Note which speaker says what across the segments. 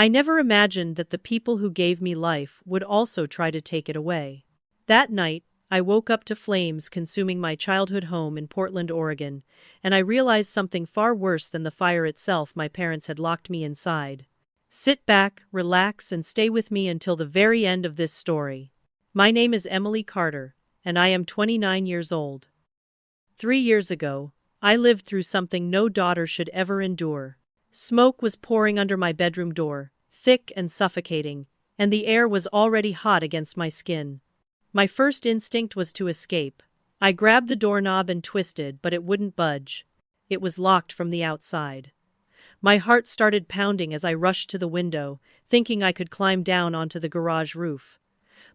Speaker 1: I never imagined that the people who gave me life would also try to take it away. That night, I woke up to flames consuming my childhood home in Portland, Oregon, and I realized something far worse than the fire itself. My parents had locked me inside. Sit back, relax, and stay with me until the very end of this story. My name is Emily Carter, and I am 29 years old. 3 years ago, I lived through something no daughter should ever endure. Smoke was pouring under my bedroom door, thick and suffocating, and the air was already hot against my skin. My first instinct was to escape. I grabbed the doorknob and twisted, but it wouldn't budge. It was locked from the outside. My heart started pounding as I rushed to the window, thinking I could climb down onto the garage roof.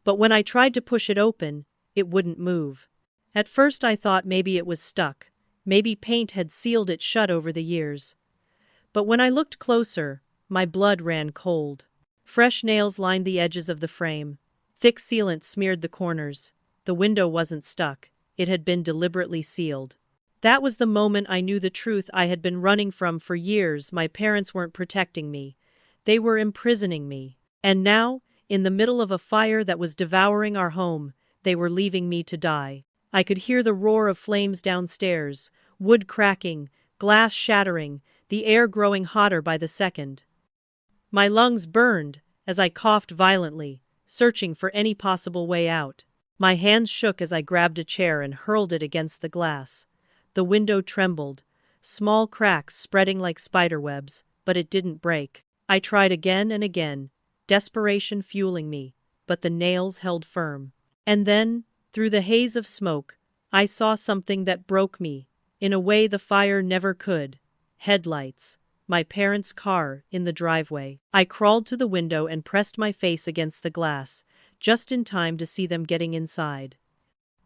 Speaker 1: But when I tried to push it open, it wouldn't move. At first I thought maybe it was stuck. Maybe paint had sealed it shut over the years. But when I looked closer, my blood ran cold. Fresh nails lined the edges of the frame. Thick sealant smeared the corners. The window wasn't stuck. It had been deliberately sealed. That was the moment I knew the truth I had been running from for years. My parents weren't protecting me. They were imprisoning me. And now, in the middle of a fire that was devouring our home, they were leaving me to die. I could hear the roar of flames downstairs, wood cracking, glass shattering, the air growing hotter by the second. My lungs burned as I coughed violently, searching for any possible way out. My hands shook as I grabbed a chair and hurled it against the glass. The window trembled, small cracks spreading like spiderwebs, but it didn't break. I tried again and again, desperation fueling me, but the nails held firm. And then, through the haze of smoke, I saw something that broke me, in a way the fire never could. Headlights. My parents' car in the driveway. I crawled to the window and pressed my face against the glass, just in time to see them getting inside.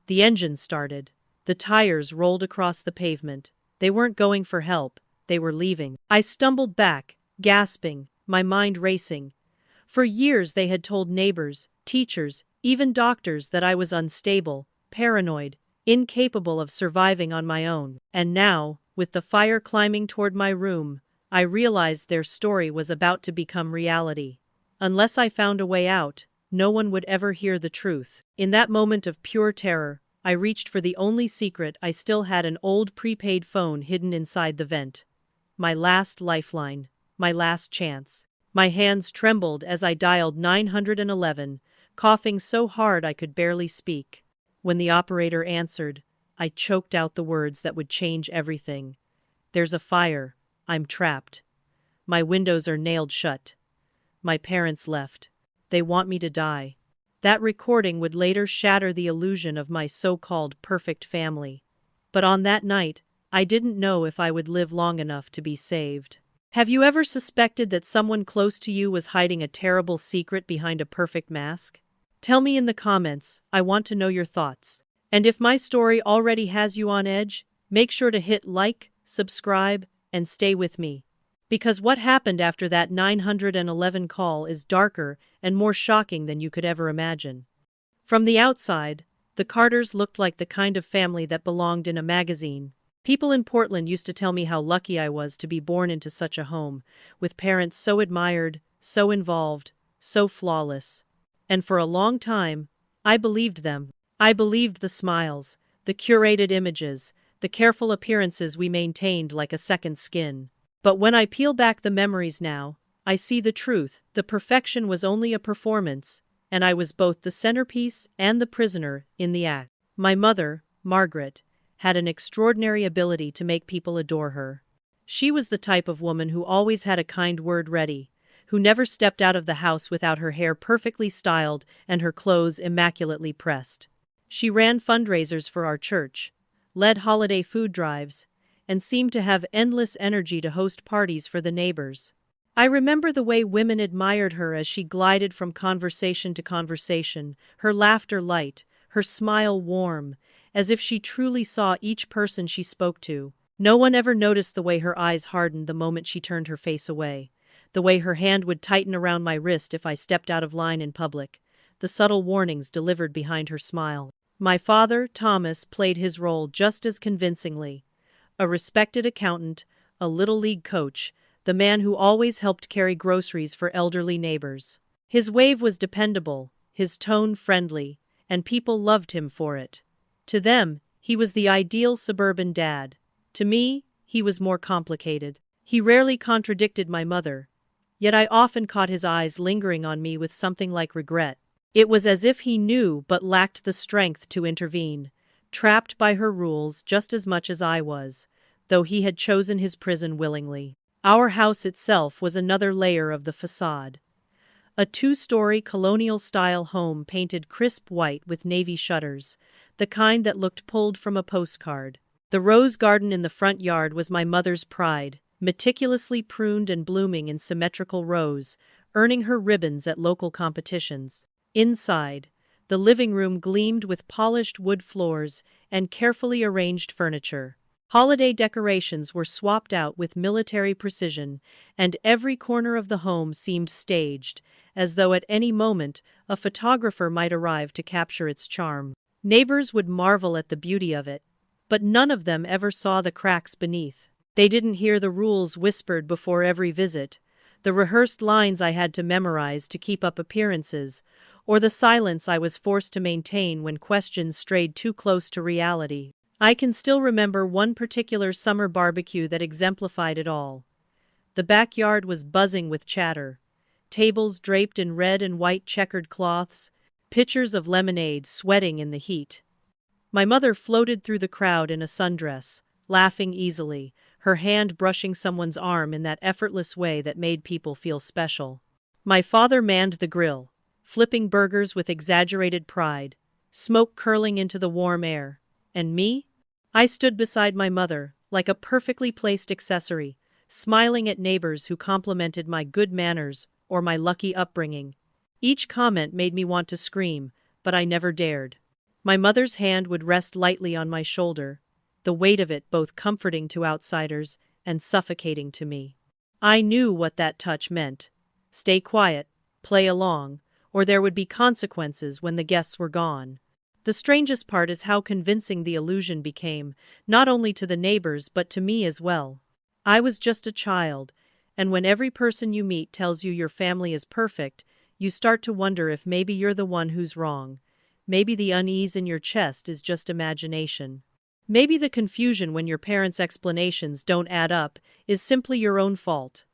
Speaker 1: The engine started. The tires rolled across the pavement. They weren't going for help. They were leaving. I stumbled back, gasping, my mind racing. For years they had told neighbors, teachers, even doctors that I was unstable, paranoid, incapable of surviving on my own. And now, with the fire climbing toward my room, I realized their story was about to become reality. Unless I found a way out, no one would ever hear the truth. In that moment of pure terror, I reached for the only secret I still had, an old prepaid phone hidden inside the vent. My last lifeline, my last chance. My hands trembled as I dialed 911, coughing so hard I could barely speak. When the operator answered, I choked out the words that would change everything. There's a fire. I'm trapped. My windows are nailed shut. My parents left. They want me to die. That recording would later shatter the illusion of my so-called perfect family. But on that night, I didn't know if I would live long enough to be saved. Have you ever suspected that someone close to you was hiding a terrible secret behind a perfect mask? Tell me in the comments. I want to know your thoughts. And if my story already has you on edge, make sure to hit like, subscribe, and stay with me. Because what happened after that 911 call is darker and more shocking than you could ever imagine. From the outside, the Carters looked like the kind of family that belonged in a magazine. People in Portland used to tell me how lucky I was to be born into such a home, with parents so admired, so involved, so flawless. And for a long time, I believed them. I believed the smiles, the curated images, the careful appearances we maintained like a second skin. But when I peel back the memories now, I see the truth. The perfection was only a performance, and I was both the centerpiece and the prisoner in the act. My mother, Margaret, had an extraordinary ability to make people adore her. She was the type of woman who always had a kind word ready, who never stepped out of the house without her hair perfectly styled and her clothes immaculately pressed. She ran fundraisers for our church, led holiday food drives, and seemed to have endless energy to host parties for the neighbors. I remember the way women admired her as she glided from conversation to conversation, her laughter light, her smile warm, as if she truly saw each person she spoke to. No one ever noticed the way her eyes hardened the moment she turned her face away, the way her hand would tighten around my wrist if I stepped out of line in public, the subtle warnings delivered behind her smile. My father, Thomas, played his role just as convincingly. A respected accountant, a Little League coach, the man who always helped carry groceries for elderly neighbors. His wave was dependable, his tone friendly, and people loved him for it. To them, he was the ideal suburban dad. To me, he was more complicated. He rarely contradicted my mother, yet I often caught his eyes lingering on me with something like regret. It was as if he knew but lacked the strength to intervene, trapped by her rules just as much as I was, though he had chosen his prison willingly. Our house itself was another layer of the facade. A two-story colonial-style home painted crisp white with navy shutters, the kind that looked pulled from a postcard. The rose garden in the front yard was my mother's pride, meticulously pruned and blooming in symmetrical rows, earning her ribbons at local competitions. Inside, the living room gleamed with polished wood floors and carefully arranged furniture. Holiday decorations were swapped out with military precision, and every corner of the home seemed staged, as though at any moment a photographer might arrive to capture its charm. Neighbors would marvel at the beauty of it, but none of them ever saw the cracks beneath. They didn't hear the rules whispered before every visit, the rehearsed lines I had to memorize to keep up appearances, or the silence I was forced to maintain when questions strayed too close to reality. I can still remember one particular summer barbecue that exemplified it all. The backyard was buzzing with chatter. Tables draped in red and white checkered cloths, pitchers of lemonade sweating in the heat. My mother floated through the crowd in a sundress, laughing easily, her hand brushing someone's arm in that effortless way that made people feel special. My father manned the grill, flipping burgers with exaggerated pride, smoke curling into the warm air. And me? I stood beside my mother, like a perfectly placed accessory, smiling at neighbors who complimented my good manners or my lucky upbringing. Each comment made me want to scream, but I never dared. My mother's hand would rest lightly on my shoulder, the weight of it both comforting to outsiders and suffocating to me. I knew what that touch meant. Stay quiet, play along, or there would be consequences when the guests were gone. The strangest part is how convincing the illusion became, not only to the neighbors but to me as well. I was just a child, and when every person you meet tells you your family is perfect, you start to wonder if maybe you're the one who's wrong. Maybe the unease in your chest is just imagination. Maybe the confusion when your parents' explanations don't add up is simply your own fault.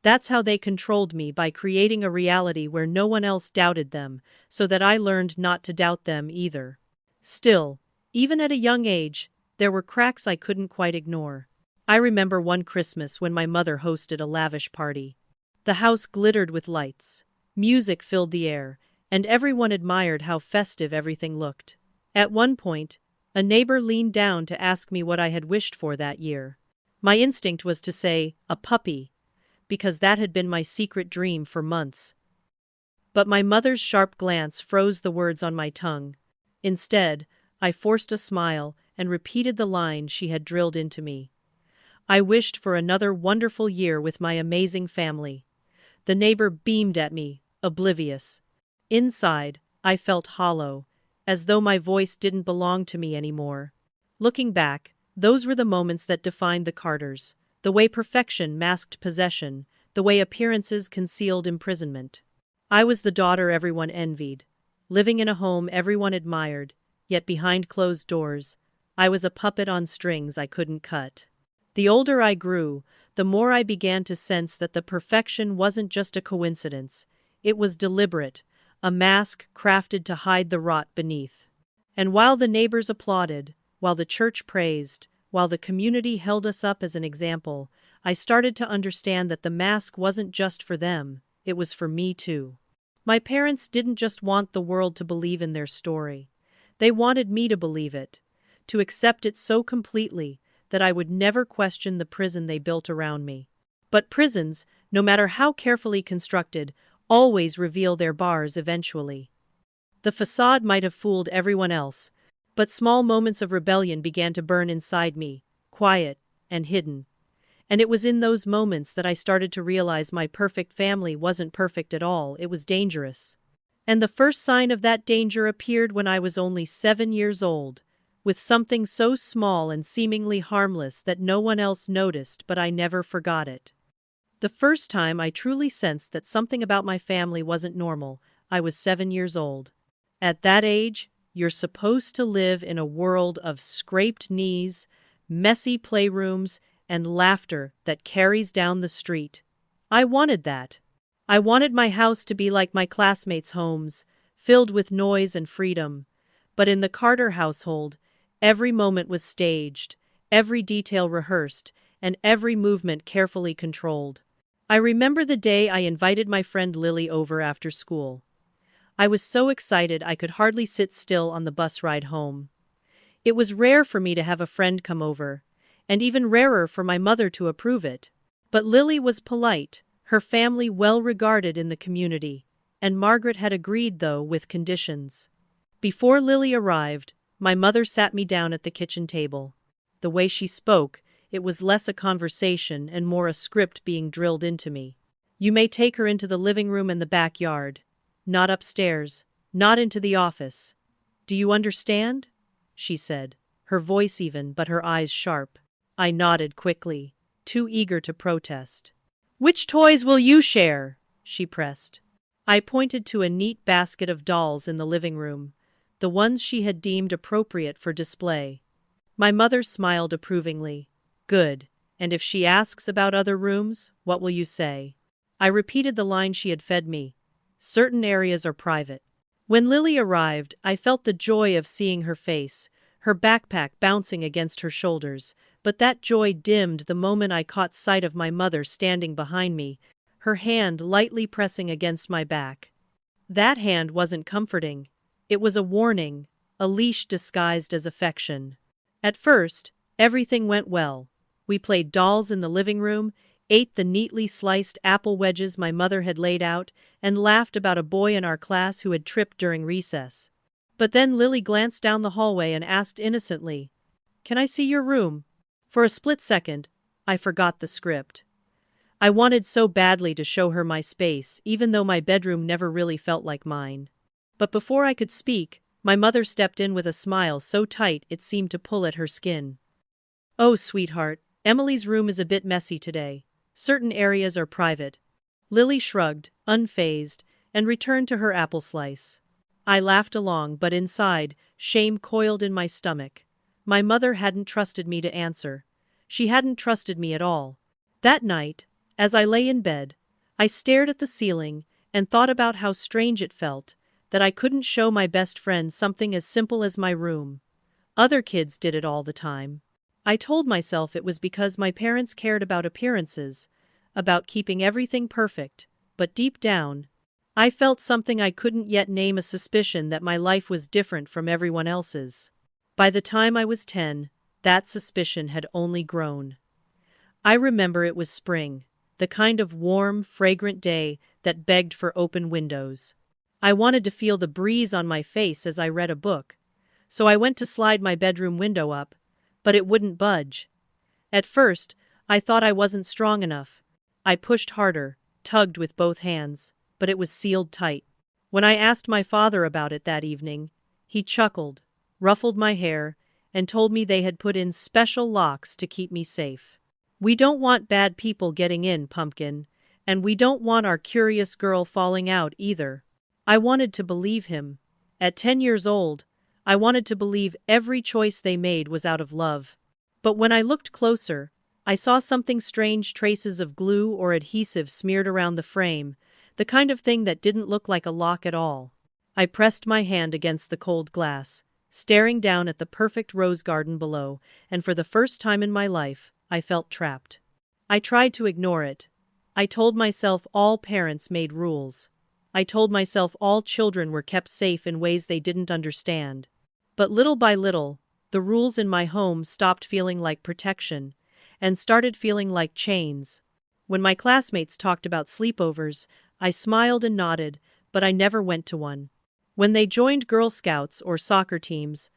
Speaker 1: That's how they controlled me, by creating a reality where no one else doubted them, so that I learned not to doubt them either. Still, even at a young age, there were cracks I couldn't quite ignore. I remember one Christmas when my mother hosted a lavish party. The house glittered with lights. Music filled the air, and everyone admired how festive everything looked. At one point, a neighbor leaned down to ask me what I had wished for that year. My instinct was to say, a puppy, because that had been my secret dream for months. But my mother's sharp glance froze the words on my tongue. Instead, I forced a smile and repeated the line she had drilled into me. I wished for another wonderful year with my amazing family. The neighbor beamed at me, oblivious. Inside, I felt hollow, as though my voice didn't belong to me anymore. Looking back, those were the moments that defined the Carters. The way perfection masked possession, the way appearances concealed imprisonment. I was the daughter everyone envied, living in a home everyone admired, yet behind closed doors, I was a puppet on strings I couldn't cut. The older I grew, the more I began to sense that the perfection wasn't just a coincidence, it was deliberate, a mask crafted to hide the rot beneath. And while the neighbors applauded, while the church praised, while the community held us up as an example, I started to understand that the mask wasn't just for them, it was for me too. My parents didn't just want the world to believe in their story. They wanted me to believe it, to accept it so completely that I would never question the prison they built around me. But prisons, no matter how carefully constructed, always reveal their bars eventually. The facade might have fooled everyone else, but small moments of rebellion began to burn inside me, quiet and hidden. And it was in those moments that I started to realize my perfect family wasn't perfect at all, it was dangerous. And the first sign of that danger appeared when I was only 7 years old, with something so small and seemingly harmless that no one else noticed, but I never forgot it. The first time I truly sensed that something about my family wasn't normal, I was 7 years old. At that age, you're supposed to live in a world of scraped knees, messy playrooms, and laughter that carries down the street. I wanted that. I wanted my house to be like my classmates' homes, filled with noise and freedom. But in the Carter household, every moment was staged, every detail rehearsed, and every movement carefully controlled. I remember the day I invited my friend Lily over after school. I was so excited I could hardly sit still on the bus ride home. It was rare for me to have a friend come over, and even rarer for my mother to approve it. But Lily was polite, her family well regarded in the community, and Margaret had agreed, though, with conditions. Before Lily arrived, my mother sat me down at the kitchen table. The way she spoke, it was less a conversation and more a script being drilled into me. You may take her into the living room and the backyard. Not upstairs, not into the office. Do you understand? She said, her voice even but her eyes sharp. I nodded quickly, too eager to protest. Which toys will you share? She pressed. I pointed to a neat basket of dolls in the living room, the ones she had deemed appropriate for display. My mother smiled approvingly. Good, and if she asks about other rooms, what will you say? I repeated the line she had fed me. Certain areas are private. When Lily arrived, I felt the joy of seeing her face, her backpack bouncing against her shoulders, but that joy dimmed the moment I caught sight of my mother standing behind me, her hand lightly pressing against my back. That hand wasn't comforting. It was a warning, a leash disguised as affection. At first, everything went well. We played dolls in the living room, ate the neatly sliced apple wedges my mother had laid out, and laughed about a boy in our class who had tripped during recess. But then Lily glanced down the hallway and asked innocently, "Can I see your room?" For a split second, I forgot the script. I wanted so badly to show her my space, even though my bedroom never really felt like mine. But before I could speak, my mother stepped in with a smile so tight it seemed to pull at her skin. "Oh, sweetheart, Emily's room is a bit messy today. Certain areas are private." Lily shrugged, unfazed, and returned to her apple slice. I laughed along, but inside, shame coiled in my stomach. My mother hadn't trusted me to answer. She hadn't trusted me at all. That night, as I lay in bed, I stared at the ceiling and thought about how strange it felt that I couldn't show my best friend something as simple as my room. Other kids did it all the time. I told myself it was because my parents cared about appearances, about keeping everything perfect, but deep down, I felt something I couldn't yet name, a suspicion that my life was different from everyone else's. By the time I was 10, that suspicion had only grown. I remember it was spring, the kind of warm, fragrant day that begged for open windows. I wanted to feel the breeze on my face as I read a book, so I went to slide my bedroom window up, but it wouldn't budge. At first, I thought I wasn't strong enough. I pushed harder, tugged with both hands, but it was sealed tight. When I asked my father about it that evening, he chuckled, ruffled my hair, and told me they had put in special locks to keep me safe. "We don't want bad people getting in, Pumpkin, and we don't want our curious girl falling out either." I wanted to believe him. At 10 years old, I wanted to believe every choice they made was out of love. But when I looked closer, I saw something strange, traces of glue or adhesive smeared around the frame, the kind of thing that didn't look like a lock at all. I pressed my hand against the cold glass, staring down at the perfect rose garden below, and for the first time in my life, I felt trapped. I tried to ignore it. I told myself all parents made rules. I told myself all children were kept safe in ways they didn't understand. But little by little, the rules in my home stopped feeling like protection and started feeling like chains. When my classmates talked about sleepovers, I smiled and nodded, but I never went to one. When they joined Girl Scouts or soccer teams,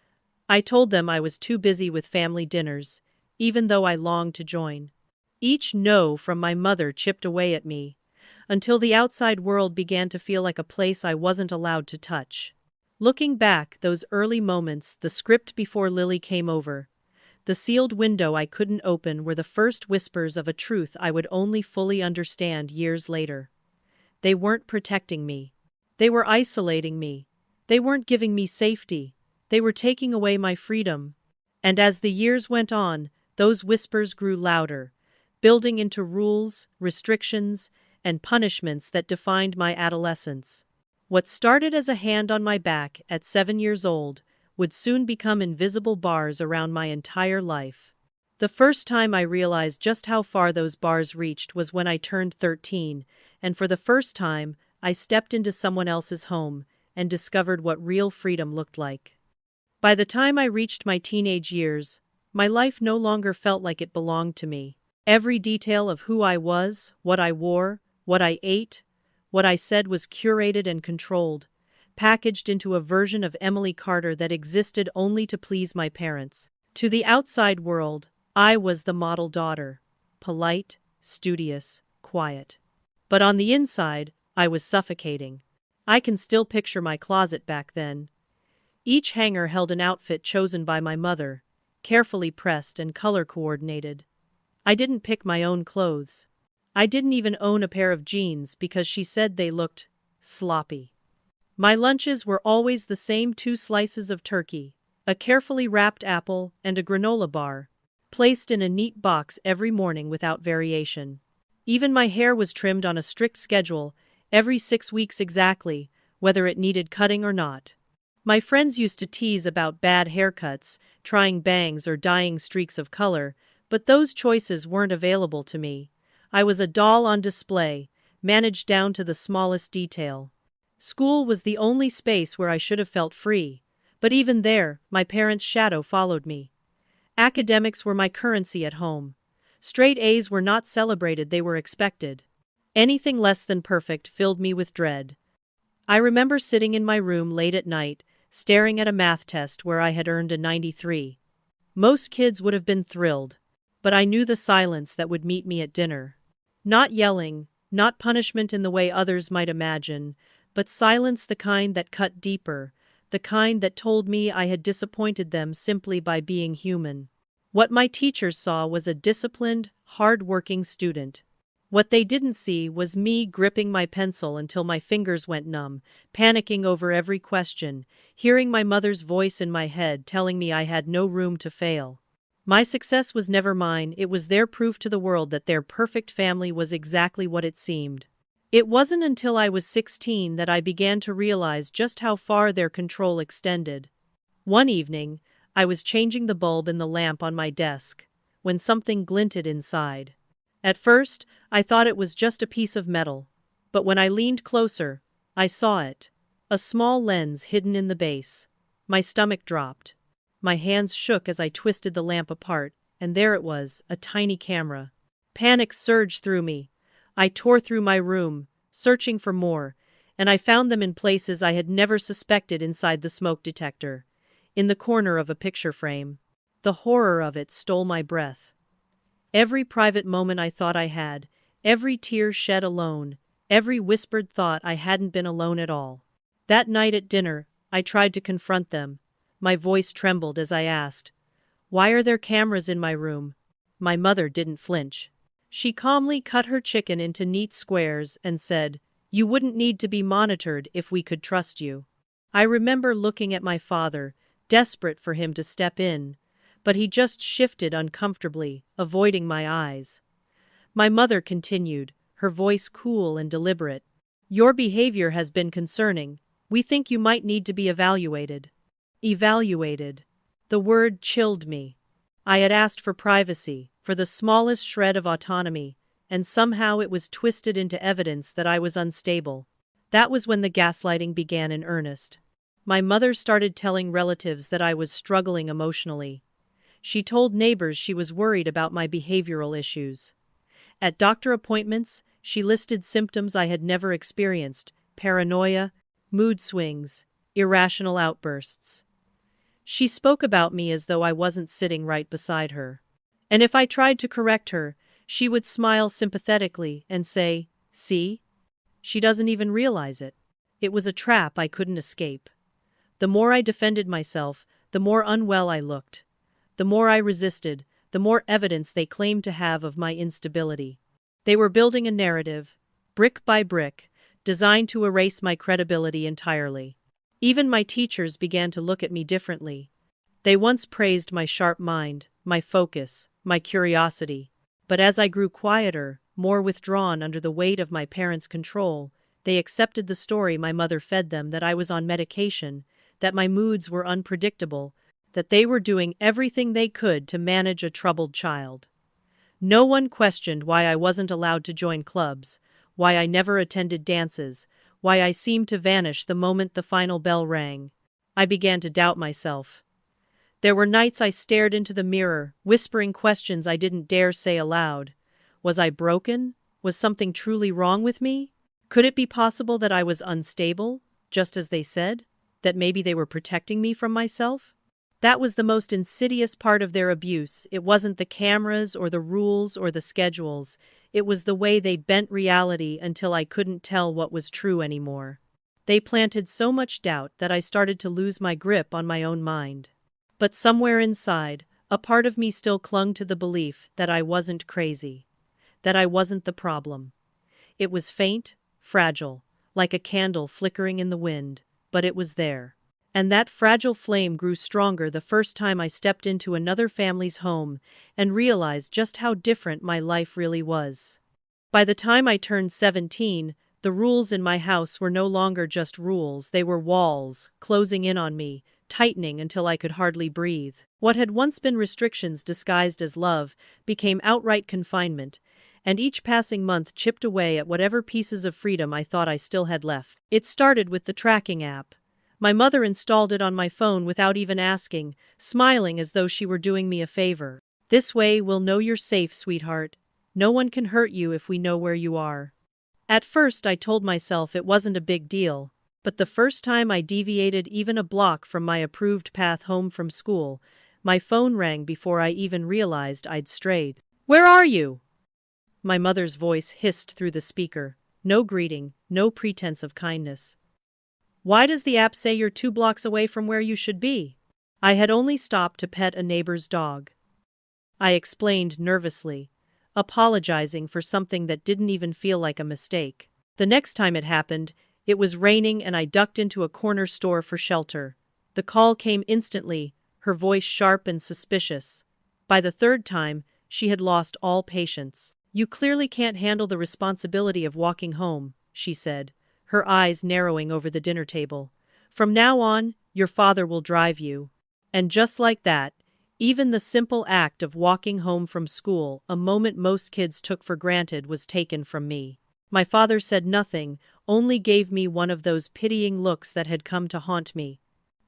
Speaker 1: I told them I was too busy with family dinners, even though I longed to join. Each no from my mother chipped away at me, until the outside world began to feel like a place I wasn't allowed to touch. Looking back, those early moments, the script before Lily came over, The sealed window I couldn't open were the first whispers of a truth I would only fully understand years later. They weren't protecting me. They were isolating me. They weren't giving me safety. They were taking away my freedom. And as the years went on, those whispers grew louder, building into rules, restrictions, and punishments that defined my adolescence. What started as a hand on my back at 7 years old would soon become invisible bars around my entire life. The first time I realized just how far those bars reached was when I turned 13, and for the first time, I stepped into someone else's home and discovered what real freedom looked like. By the time I reached my teenage years, my life no longer felt like it belonged to me. Every detail of who I was, what I wore, what I ate, what I said was curated and controlled, packaged into a version of Emily Carter that existed only to please my parents. To the outside world, I was the model daughter, polite, studious, quiet. But on the inside, I was suffocating. I can still picture my closet back then. Each hanger held an outfit chosen by my mother, carefully pressed and color-coordinated. I didn't pick my own clothes. I didn't even own a pair of jeans because she said they looked sloppy. My lunches were always the same 2 slices of turkey, a carefully wrapped apple, and a granola bar, placed in a neat box every morning without variation. Even my hair was trimmed on a strict schedule, every 6 weeks exactly, whether it needed cutting or not. My friends used to tease about bad haircuts, trying bangs or dyeing streaks of color, but those choices weren't available to me. I was a doll on display, managed down to the smallest detail. School was the only space where I should have felt free, but even there, my parents' shadow followed me. Academics were my currency at home. Straight A's were not celebrated, they were expected. Anything less than perfect filled me with dread. I remember sitting in my room late at night, staring at a math test where I had earned a 93. Most kids would have been thrilled, but I knew the silence that would meet me at dinner. Not yelling, not punishment in the way others might imagine, but silence the kind that cut deeper, the kind that told me I had disappointed them simply by being human. What my teachers saw was a disciplined, hard-working student. What they didn't see was me gripping my pencil until my fingers went numb, panicking over every question, hearing my mother's voice in my head telling me I had no room to fail. My success was never mine, it was their proof to the world that their perfect family was exactly what it seemed. It wasn't until I was 16 that I began to realize just how far their control extended. One evening, I was changing the bulb in the lamp on my desk, when something glinted inside. At first, I thought it was just a piece of metal, but when I leaned closer, I saw it. A small lens hidden in the base. My stomach dropped. My hands shook as I twisted the lamp apart, and there it was, a tiny camera. Panic surged through me. I tore through my room, searching for more, and I found them in places I had never suspected inside the smoke detector. In the corner of a picture frame. The horror of it stole my breath. Every private moment I thought I had, every tear shed alone, every whispered thought I hadn't been alone at all. That night at dinner, I tried to confront them. My voice trembled as I asked, "Why are there cameras in my room?" My mother didn't flinch. She calmly cut her chicken into neat squares and said, "You wouldn't need to be monitored if we could trust you." I remember looking at my father, desperate for him to step in, but he just shifted uncomfortably, avoiding my eyes. My mother continued, her voice cool and deliberate. "Your behavior has been concerning. We think you might need to be evaluated." Evaluated. The word chilled me. I had asked for privacy, for the smallest shred of autonomy, and somehow it was twisted into evidence that I was unstable. That was when the gaslighting began in earnest. My mother started telling relatives that I was struggling emotionally. She told neighbors she was worried about my behavioral issues. At doctor appointments, she listed symptoms I had never experienced: paranoia, mood swings, irrational outbursts. She spoke about me as though I wasn't sitting right beside her. And if I tried to correct her, she would smile sympathetically and say, "See? She doesn't even realize it." It was a trap I couldn't escape. The more I defended myself, the more unwell I looked. the more I resisted, the more evidence they claimed to have of my instability. They were building a narrative, brick by brick, designed to erase my credibility entirely. Even my teachers began to look at me differently. They once praised my sharp mind, my focus, my curiosity. But as I grew quieter, more withdrawn under the weight of my parents' control, they accepted the story my mother fed them that I was on medication, that my moods were unpredictable, that they were doing everything they could to manage a troubled child. No one questioned why I wasn't allowed to join clubs, why I never attended dances, why I seemed to vanish the moment the final bell rang. I began to doubt myself. There were nights I stared into the mirror, whispering questions I didn't dare say aloud. Was I broken? Was something truly wrong with me? Could it be possible that I was unstable, just as they said? That maybe they were protecting me from myself? That was the most insidious part of their abuse. It wasn't the cameras or the rules or the schedules. It was the way they bent reality until I couldn't tell what was true anymore. They planted so much doubt that I started to lose my grip on my own mind. But somewhere inside, a part of me still clung to the belief that I wasn't crazy, that I wasn't the problem. It was faint, fragile, like a candle flickering in the wind, but it was there. And that fragile flame grew stronger the first time I stepped into another family's home and realized just how different my life really was. By the time I turned 17, the rules in my house were no longer just rules, they were walls, closing in on me, tightening until I could hardly breathe. What had once been restrictions disguised as love became outright confinement, and each passing month chipped away at whatever pieces of freedom I thought I still had left. It started with the tracking app. My mother installed it on my phone without even asking, smiling as though she were doing me a favor. "This way we'll know you're safe, sweetheart. No one can hurt you if we know where you are." At first I told myself it wasn't a big deal, but the first time I deviated even a block from my approved path home from school, my phone rang before I even realized I'd strayed. "Where are you?" My mother's voice hissed through the speaker. No greeting, no pretense of kindness. "Why does the app say you're 2 blocks away from where you should be?" I had only stopped to pet a neighbor's dog. I explained nervously, apologizing for something that didn't even feel like a mistake. The next time it happened, it was raining and I ducked into a corner store for shelter. The call came instantly, her voice sharp and suspicious. By the third time, she had lost all patience. "You clearly can't handle the responsibility of walking home," she said, her eyes narrowing over the dinner table. "From now on, your father will drive you." And just like that, even the simple act of walking home from school, a moment most kids took for granted, was taken from me. My father said nothing, only gave me one of those pitying looks that had come to haunt me.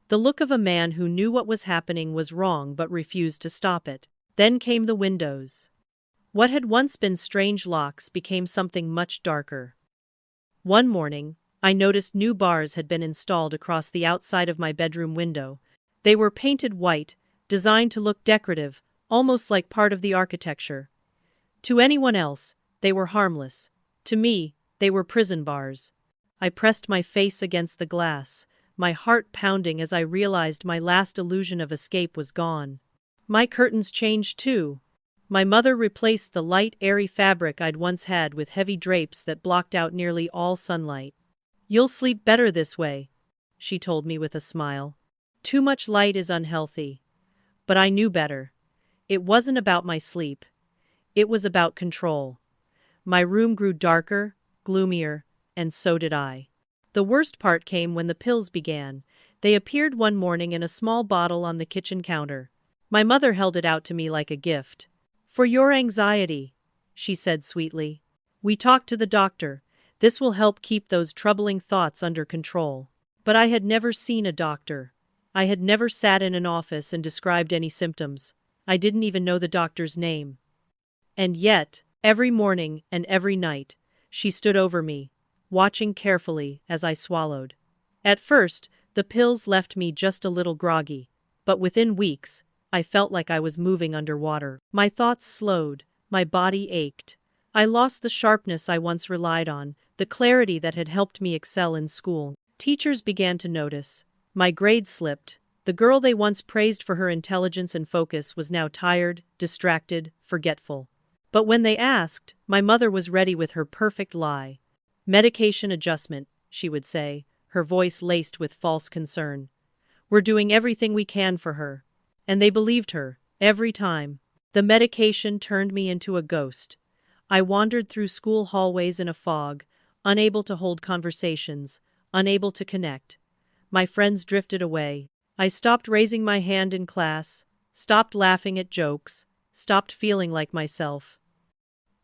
Speaker 1: The look of a man who knew what was happening was wrong but refused to stop it. Then came the windows. What had once been strange locks became something much darker. One morning, I noticed new bars had been installed across the outside of my bedroom window. They were painted white, designed to look decorative, almost like part of the architecture. To anyone else, they were harmless. To me, they were prison bars. I pressed my face against the glass, my heart pounding as I realized my last illusion of escape was gone. My curtains changed too. My mother replaced the light, airy fabric I'd once had with heavy drapes that blocked out nearly all sunlight. "You'll sleep better this way," she told me with a smile. "Too much light is unhealthy." But I knew better. It wasn't about my sleep. It was about control. My room grew darker, gloomier, and so did I. The worst part came when the pills began. They appeared one morning in a small bottle on the kitchen counter. My mother held it out to me like a gift. "For your anxiety," she said sweetly. "We talked to the doctor. This will help keep those troubling thoughts under control." But I had never seen a doctor. I had never sat in an office and described any symptoms. I didn't even know the doctor's name. And yet, every morning and every night, she stood over me, watching carefully as I swallowed. At first, the pills left me just a little groggy, but within weeks, I felt like I was moving underwater. My thoughts slowed, my body ached. I lost the sharpness I once relied on, the clarity that had helped me excel in school. Teachers began to notice. My grades slipped. The girl they once praised for her intelligence and focus was now tired, distracted, forgetful. But when they asked, my mother was ready with her perfect lie. Medication adjustment, she would say, her voice laced with false concern. We're doing everything we can for her. And they believed her, every time. The medication turned me into a ghost. I wandered through school hallways in a fog, unable to hold conversations, unable to connect. My friends drifted away. I stopped raising my hand in class, stopped laughing at jokes, stopped feeling like myself.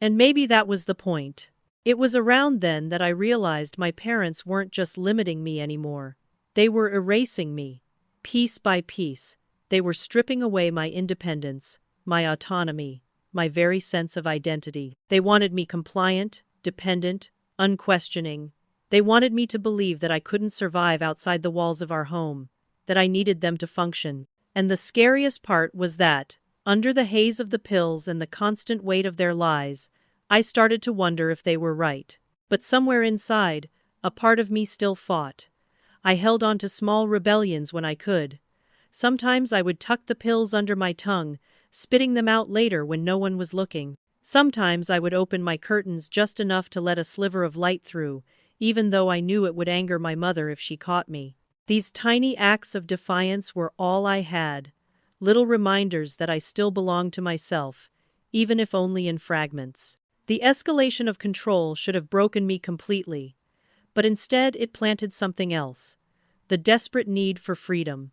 Speaker 1: And maybe that was the point. It was around then that I realized my parents weren't just limiting me anymore. They were erasing me. Piece by piece, they were stripping away my independence, my autonomy, my very sense of identity. They wanted me compliant, dependent, unquestioning. They wanted me to believe that I couldn't survive outside the walls of our home, that I needed them to function. And the scariest part was that, under the haze of the pills and the constant weight of their lies, I started to wonder if they were right. But somewhere inside, a part of me still fought. I held on to small rebellions when I could. Sometimes I would tuck the pills under my tongue, spitting them out later when no one was looking. Sometimes I would open my curtains just enough to let a sliver of light through, even though I knew it would anger my mother if she caught me. These tiny acts of defiance were all I had, little reminders that I still belonged to myself, even if only in fragments. The escalation of control should have broken me completely, but instead it planted something else, the desperate need for freedom.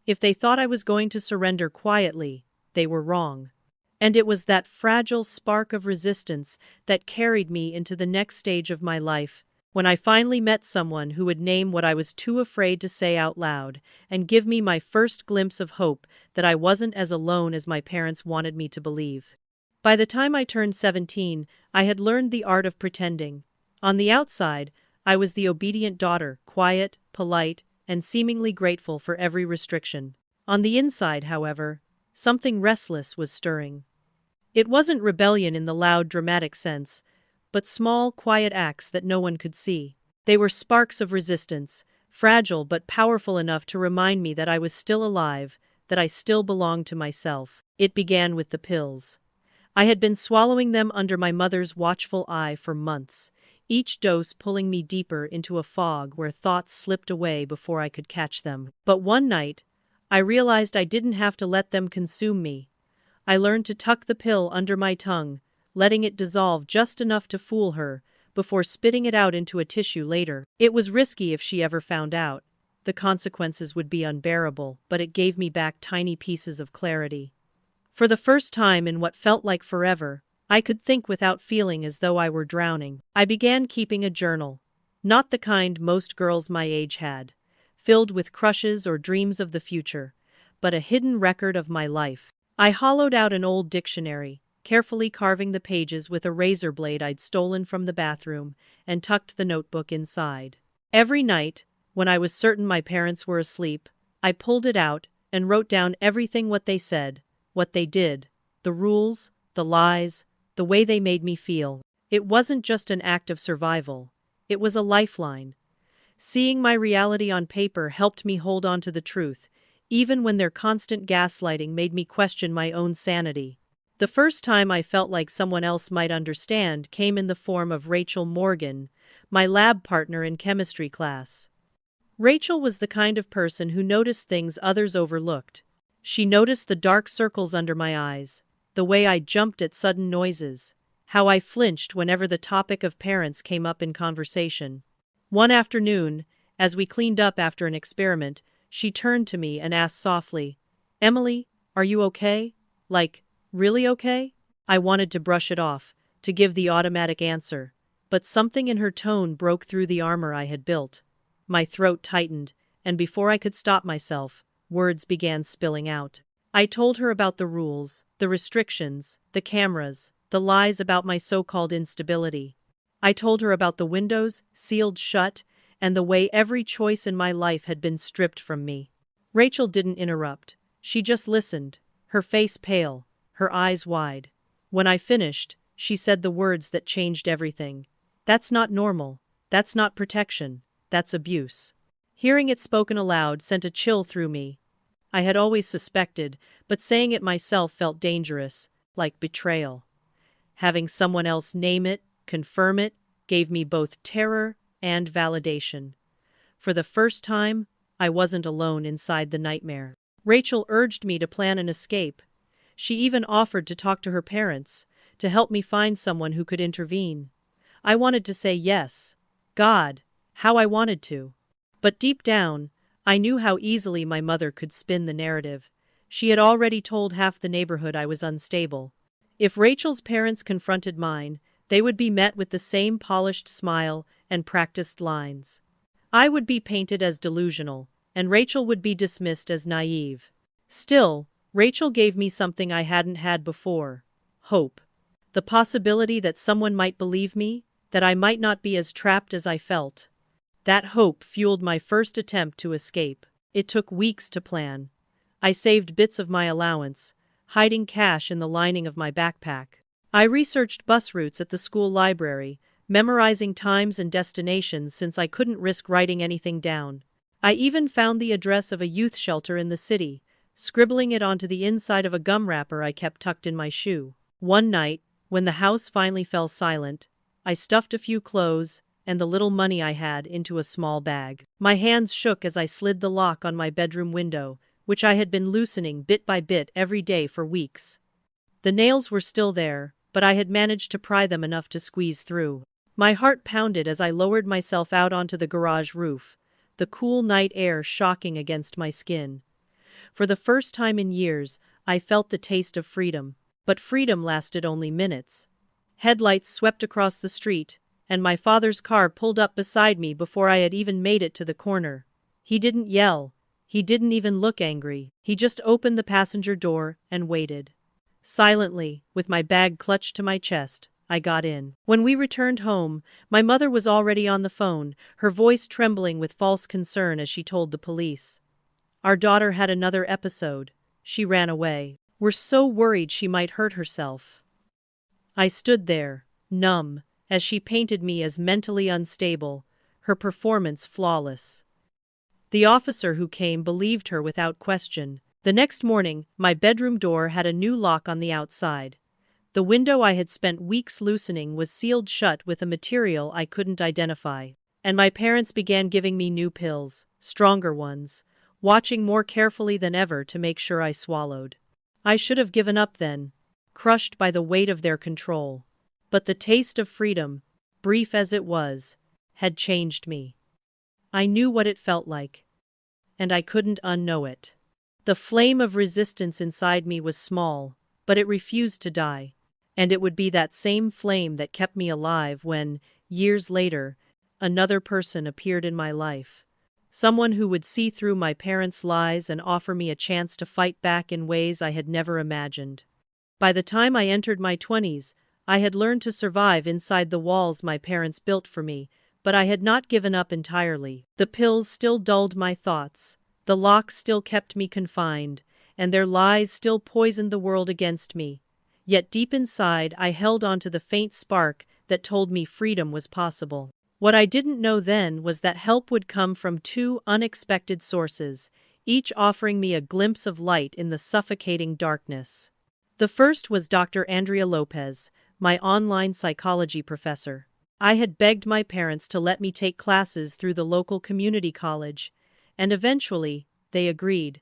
Speaker 1: If they thought I was going to surrender quietly, they were wrong. And it was that fragile spark of resistance that carried me into the next stage of my life, when I finally met someone who would name what I was too afraid to say out loud, and give me my first glimpse of hope that I wasn't as alone as my parents wanted me to believe. By the time I turned 17, I had learned the art of pretending. On the outside, I was the obedient daughter, quiet, polite, and seemingly grateful for every restriction. On the inside, however, something restless was stirring. It wasn't rebellion in the loud, dramatic sense, but small, quiet acts that no one could see. They were sparks of resistance, fragile but powerful enough to remind me that I was still alive, that I still belonged to myself. It began with the pills. I had been swallowing them under my mother's watchful eye for months, each dose pulling me deeper into a fog where thoughts slipped away before I could catch them. But one night, I realized I didn't have to let them consume me. I learned to tuck the pill under my tongue, letting it dissolve just enough to fool her, before spitting it out into a tissue later. It was risky if she ever found out. The consequences would be unbearable, but it gave me back tiny pieces of clarity. For the first time in what felt like forever, I could think without feeling as though I were drowning. I began keeping a journal, not the kind most girls my age had, filled with crushes or dreams of the future, but a hidden record of my life. I hollowed out an old dictionary, carefully carving the pages with a razor blade I'd stolen from the bathroom, and tucked the notebook inside. Every night, when I was certain my parents were asleep, I pulled it out and wrote down everything what they said, what they did, the rules, the lies, the way they made me feel. It wasn't just an act of survival. It was a lifeline. Seeing my reality on paper helped me hold on to the truth, even when their constant gaslighting made me question my own sanity. The first time I felt like someone else might understand came in the form of Rachel Morgan, my lab partner in chemistry class. Rachel was the kind of person who noticed things others overlooked. She noticed the dark circles under my eyes, the way I jumped at sudden noises, how I flinched whenever the topic of parents came up in conversation. One afternoon, as we cleaned up after an experiment, she turned to me and asked softly, "Emily, are you okay? Like, really okay?" I wanted to brush it off, to give the automatic answer, but something in her tone broke through the armor I had built. My throat tightened, and before I could stop myself, words began spilling out. I told her about the rules, the restrictions, the cameras, the lies about my so-called instability. I told her about the windows, sealed shut, and the way every choice in my life had been stripped from me. Rachel didn't interrupt. She just listened, her face pale, her eyes wide. When I finished, she said the words that changed everything. "That's not normal. That's not protection. That's abuse." Hearing it spoken aloud sent a chill through me. I had always suspected, but saying it myself felt dangerous, like betrayal. Having someone else name it, confirm it, gave me both terror and validation. For the first time, I wasn't alone inside the nightmare. Rachel urged me to plan an escape. She even offered to talk to her parents, to help me find someone who could intervene. I wanted to say yes. God, how I wanted to. But deep down, I knew how easily my mother could spin the narrative. She had already told half the neighborhood I was unstable. If Rachel's parents confronted mine, they would be met with the same polished smile and practiced lines. I would be painted as delusional, and Rachel would be dismissed as naive. Still, Rachel gave me something I hadn't had before: hope. The possibility that someone might believe me, that I might not be as trapped as I felt. That hope fueled my first attempt to escape. It took weeks to plan. I saved bits of my allowance, hiding cash in the lining of my backpack. I researched bus routes at the school library, memorizing times and destinations since I couldn't risk writing anything down. I even found the address of a youth shelter in the city, scribbling it onto the inside of a gum wrapper I kept tucked in my shoe. One night, when the house finally fell silent, I stuffed a few clothes and the little money I had into a small bag. My hands shook as I slid the lock on my bedroom window, which I had been loosening bit by bit every day for weeks. The nails were still there, but I had managed to pry them enough to squeeze through. My heart pounded as I lowered myself out onto the garage roof, the cool night air shocking against my skin. For the first time in years, I felt the taste of freedom, but freedom lasted only minutes. Headlights swept across the street, and my father's car pulled up beside me before I had even made it to the corner. He didn't yell. He didn't even look angry. He just opened the passenger door and waited. Silently, with my bag clutched to my chest, I got in. When we returned home, my mother was already on the phone, her voice trembling with false concern as she told the police. Our daughter had another episode. She ran away. We're so worried she might hurt herself. I stood there, numb, as she painted me as mentally unstable, her performance flawless. The officer who came believed her without question. The next morning, my bedroom door had a new lock on the outside. The window I had spent weeks loosening was sealed shut with a material I couldn't identify. And my parents began giving me new pills, stronger ones, watching more carefully than ever to make sure I swallowed. I should have given up then, crushed by the weight of their control. But the taste of freedom, brief as it was, had changed me. I knew what it felt like, and I couldn't unknow it. The flame of resistance inside me was small, but it refused to die, and it would be that same flame that kept me alive when, years later, another person appeared in my life. Someone who would see through my parents' lies and offer me a chance to fight back in ways I had never imagined. By the time I entered my 20s, I had learned to survive inside the walls my parents built for me, but I had not given up entirely. The pills still dulled my thoughts, the locks still kept me confined, and their lies still poisoned the world against me. Yet deep inside I held on to the faint spark that told me freedom was possible. What I didn't know then was that help would come from two unexpected sources, each offering me a glimpse of light in the suffocating darkness. The first was Dr. Andrea Lopez, my online psychology professor. I had begged my parents to let me take classes through the local community college, and eventually, they agreed,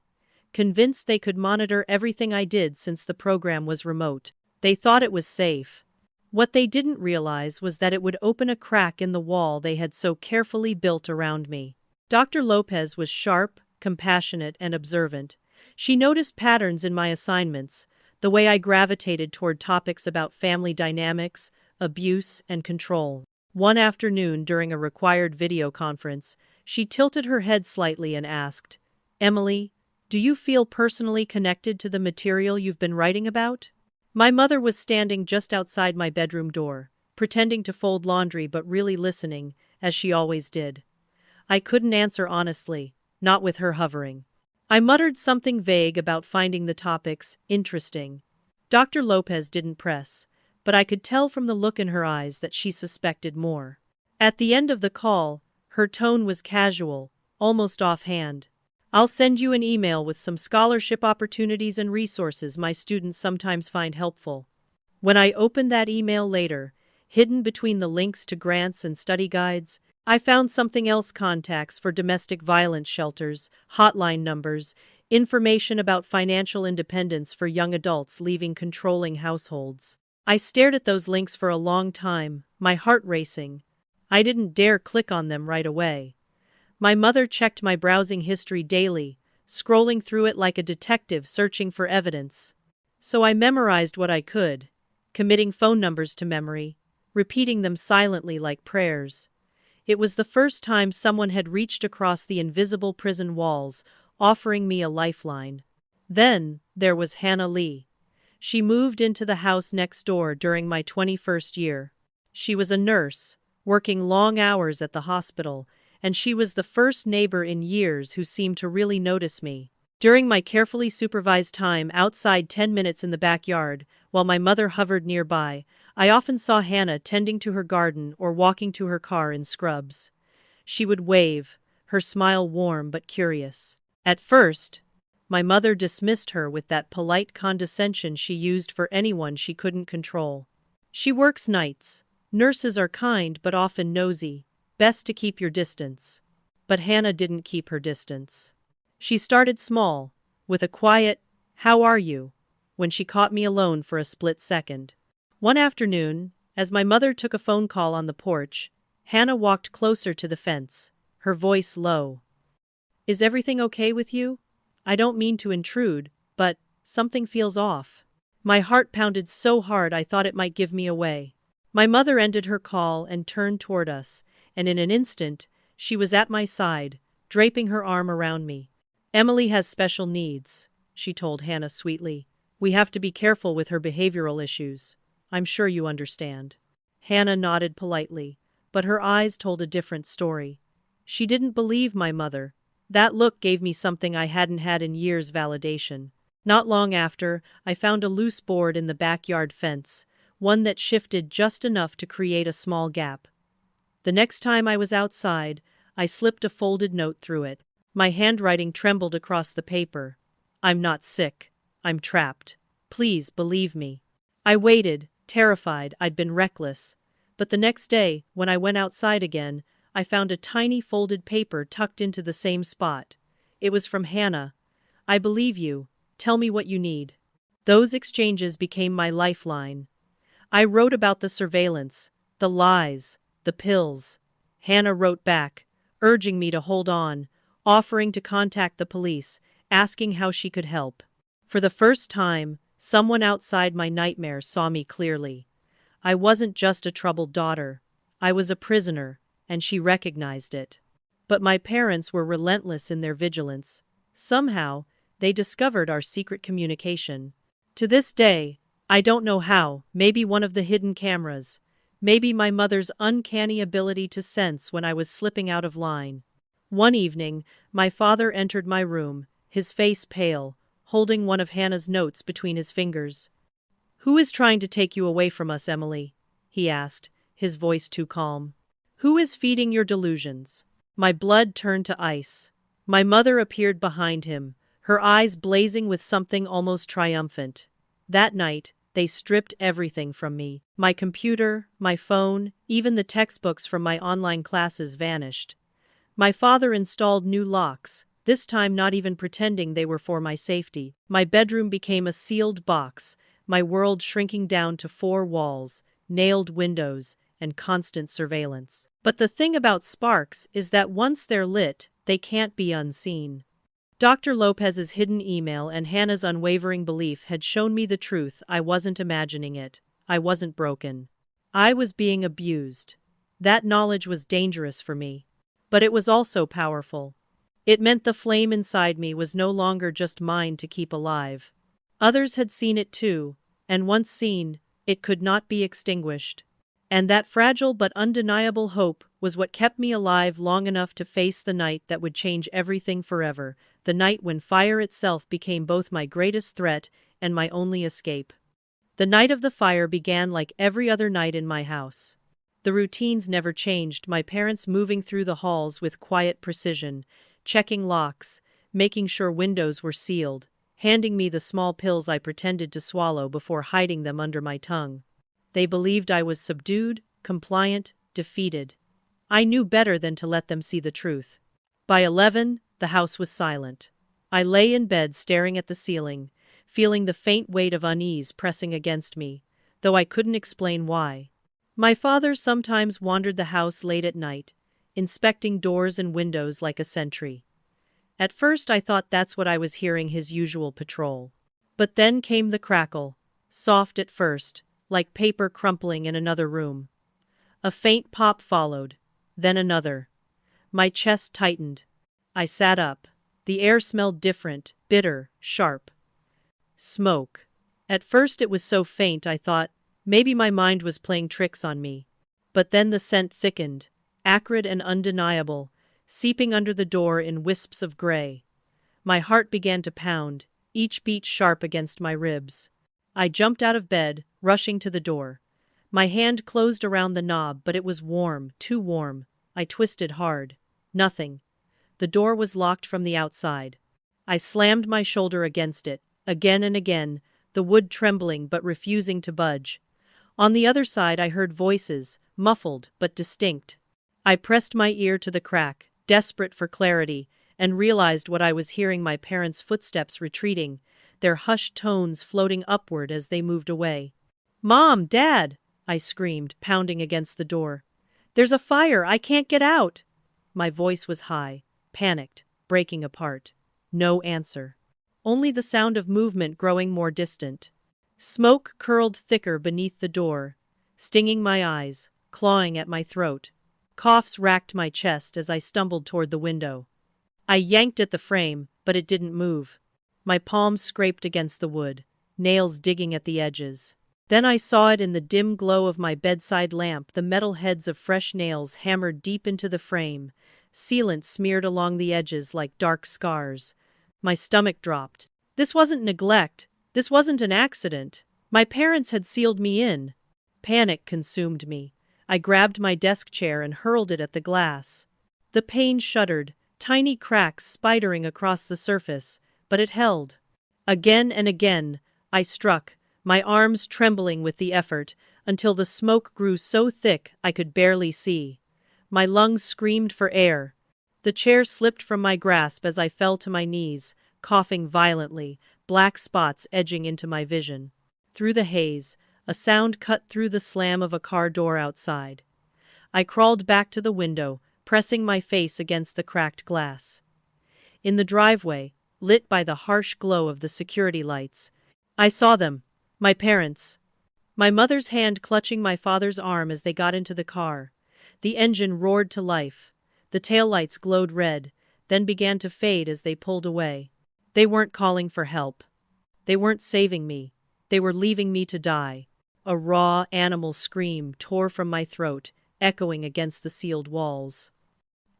Speaker 1: convinced they could monitor everything I did since the program was remote. They thought it was safe. What they didn't realize was that it would open a crack in the wall they had so carefully built around me. Dr. Lopez was sharp, compassionate, and observant. She noticed patterns in my assignments, the way I gravitated toward topics about family dynamics, abuse, and control. One afternoon during a required video conference, she tilted her head slightly and asked, "Emily, do you feel personally connected to the material you've been writing about?" My mother was standing just outside my bedroom door, pretending to fold laundry but really listening, as she always did. I couldn't answer honestly, not with her hovering. I muttered something vague about finding the topics interesting. Dr. Lopez didn't press, but I could tell from the look in her eyes that she suspected more. At the end of the call, her tone was casual, almost offhand. "I'll send you an email with some scholarship opportunities and resources my students sometimes find helpful." When I opened that email later, hidden between the links to grants and study guides, I found something else: contacts for domestic violence shelters, hotline numbers, information about financial independence for young adults leaving controlling households. I stared at those links for a long time, my heart racing. I didn't dare click on them right away. My mother checked my browsing history daily, scrolling through it like a detective searching for evidence. So I memorized what I could, committing phone numbers to memory, repeating them silently like prayers. It was the first time someone had reached across the invisible prison walls, offering me a lifeline. Then there was Hannah Lee. She moved into the house next door during my 21st year. She was a nurse, working long hours at the hospital, and she was the first neighbor in years who seemed to really notice me. During my carefully supervised time outside 10 minutes in the backyard, while my mother hovered nearby, I often saw Hannah tending to her garden or walking to her car in scrubs. She would wave, her smile warm but curious. At first, my mother dismissed her with that polite condescension she used for anyone she couldn't control. "She works nights. Nurses are kind but often nosy. Best to keep your distance." But Hannah didn't keep her distance. She started small, with a quiet, "How are you?" when she caught me alone for a split second. One afternoon, as my mother took a phone call on the porch, Hannah walked closer to the fence, her voice low. "Is everything okay with you? I don't mean to intrude, but something feels off." My heart pounded so hard I thought it might give me away. My mother ended her call and turned toward us, and in an instant, she was at my side, draping her arm around me. "Emily has special needs," she told Hannah sweetly. "We have to be careful with her behavioral issues. I'm sure you understand." Hannah nodded politely, but her eyes told a different story. She didn't believe my mother. That look gave me something I hadn't had in years: validation. Not long after, I found a loose board in the backyard fence, one that shifted just enough to create a small gap. The next time I was outside, I slipped a folded note through it. My handwriting trembled across the paper. "I'm not sick. I'm trapped. Please believe me." I waited, terrified. I'd been reckless. But the next day, when I went outside again, I found a tiny folded paper tucked into the same spot. It was from Hannah. "I believe you. Tell me what you need." Those exchanges became my lifeline. I wrote about the surveillance, the lies, the pills. Hannah wrote back, urging me to hold on, offering to contact the police, asking how she could help. For the first time, someone outside my nightmare saw me clearly. I wasn't just a troubled daughter. I was a prisoner, and she recognized it. But my parents were relentless in their vigilance. Somehow, they discovered our secret communication. To this day, I don't know how. Maybe one of the hidden cameras. Maybe my mother's uncanny ability to sense when I was slipping out of line. One evening, my father entered my room, his face pale, holding one of Hannah's notes between his fingers. "Who is trying to take you away from us, Emily?" he asked, his voice too calm. "Who is feeding your delusions?" My blood turned to ice. My mother appeared behind him, her eyes blazing with something almost triumphant. That night, they stripped everything from me. My computer, my phone, even the textbooks from my online classes vanished. My father installed new locks, this time not even pretending they were for my safety. My bedroom became a sealed box, my world shrinking down to 4 walls, nailed windows, and constant surveillance. But the thing about sparks is that once they're lit, they can't be unseen. Dr. Lopez's hidden email and Hannah's unwavering belief had shown me the truth. I wasn't imagining it. I wasn't broken. I was being abused. That knowledge was dangerous for me. But it was also powerful. It meant the flame inside me was no longer just mine to keep alive. Others had seen it too, and once seen, it could not be extinguished. And that fragile but undeniable hope was what kept me alive long enough to face the night that would change everything forever, the night when fire itself became both my greatest threat and my only escape. The night of the fire began like every other night in my house. The routines never changed, my parents moving through the halls with quiet precision, checking locks, making sure windows were sealed, handing me the small pills I pretended to swallow before hiding them under my tongue. They believed I was subdued, compliant, defeated. I knew better than to let them see the truth. By 11, the house was silent. I lay in bed staring at the ceiling, feeling the faint weight of unease pressing against me, though I couldn't explain why. My father sometimes wandered the house late at night, inspecting doors and windows like a sentry. At first I thought that's what I was hearing, his usual patrol. But then came the crackle, soft at first, like paper crumpling in another room. A faint pop followed, then another. My chest tightened. I sat up. The air smelled different, bitter, sharp. Smoke. At first it was so faint I thought, maybe my mind was playing tricks on me. But then the scent thickened, acrid and undeniable, seeping under the door in wisps of gray. My heart began to pound, each beat sharp against my ribs. I jumped out of bed, rushing to the door. My hand closed around the knob, but it was warm, too warm. I twisted hard. Nothing. The door was locked from the outside. I slammed my shoulder against it, again and again, the wood trembling but refusing to budge. On the other side I heard voices, muffled but distinct. I pressed my ear to the crack, desperate for clarity, and realized what I was hearing: my parents' footsteps retreating, their hushed tones floating upward as they moved away. "Mom! Dad!" I screamed, pounding against the door. "There's a fire! I can't get out!" My voice was high, panicked, breaking apart. No answer. Only the sound of movement growing more distant. Smoke curled thicker beneath the door, stinging my eyes, clawing at my throat. Coughs racked my chest as I stumbled toward the window. I yanked at the frame, but it didn't move. My palms scraped against the wood, nails digging at the edges. Then I saw it in the dim glow of my bedside lamp, the metal heads of fresh nails hammered deep into the frame, sealant smeared along the edges like dark scars. My stomach dropped. This wasn't neglect. This wasn't an accident. My parents had sealed me in. Panic consumed me. I grabbed my desk chair and hurled it at the glass. The pane shuddered, tiny cracks spidering across the surface, but it held. Again and again, I struck, my arms trembling with the effort, until the smoke grew so thick I could barely see. My lungs screamed for air. The chair slipped from my grasp as I fell to my knees, coughing violently, black spots edging into my vision. Through the haze, a sound cut through the slam of a car door outside. I crawled back to the window, pressing my face against the cracked glass. In the driveway, lit by the harsh glow of the security lights, I saw them. My parents. My mother's hand clutching my father's arm as they got into the car. The engine roared to life. The taillights glowed red, then began to fade as they pulled away. They weren't calling for help. They weren't saving me. They were leaving me to die. A raw, animal scream tore from my throat, echoing against the sealed walls.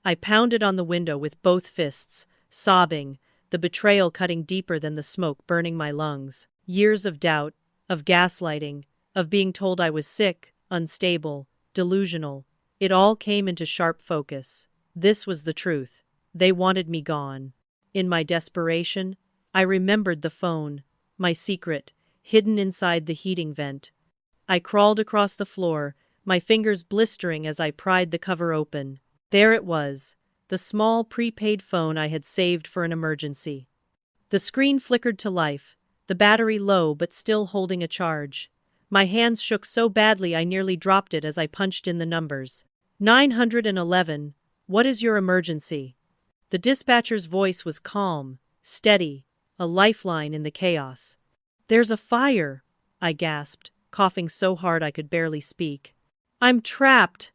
Speaker 1: I pounded on the window with both fists, sobbing, the betrayal cutting deeper than the smoke burning my lungs. Years of doubt, of gaslighting, of being told I was sick, unstable, delusional. It all came into sharp focus. This was the truth. They wanted me gone. In my desperation, I remembered the phone, my secret, hidden inside the heating vent. I crawled across the floor, my fingers blistering as I pried the cover open. There it was, the small prepaid phone I had saved for an emergency. The screen flickered to life, the battery low but still holding a charge. My hands shook so badly I nearly dropped it as I punched in the numbers. 911, what is your emergency? The dispatcher's voice was calm, steady, a lifeline in the chaos. There's a fire, I gasped, coughing so hard I could barely speak. I'm trapped.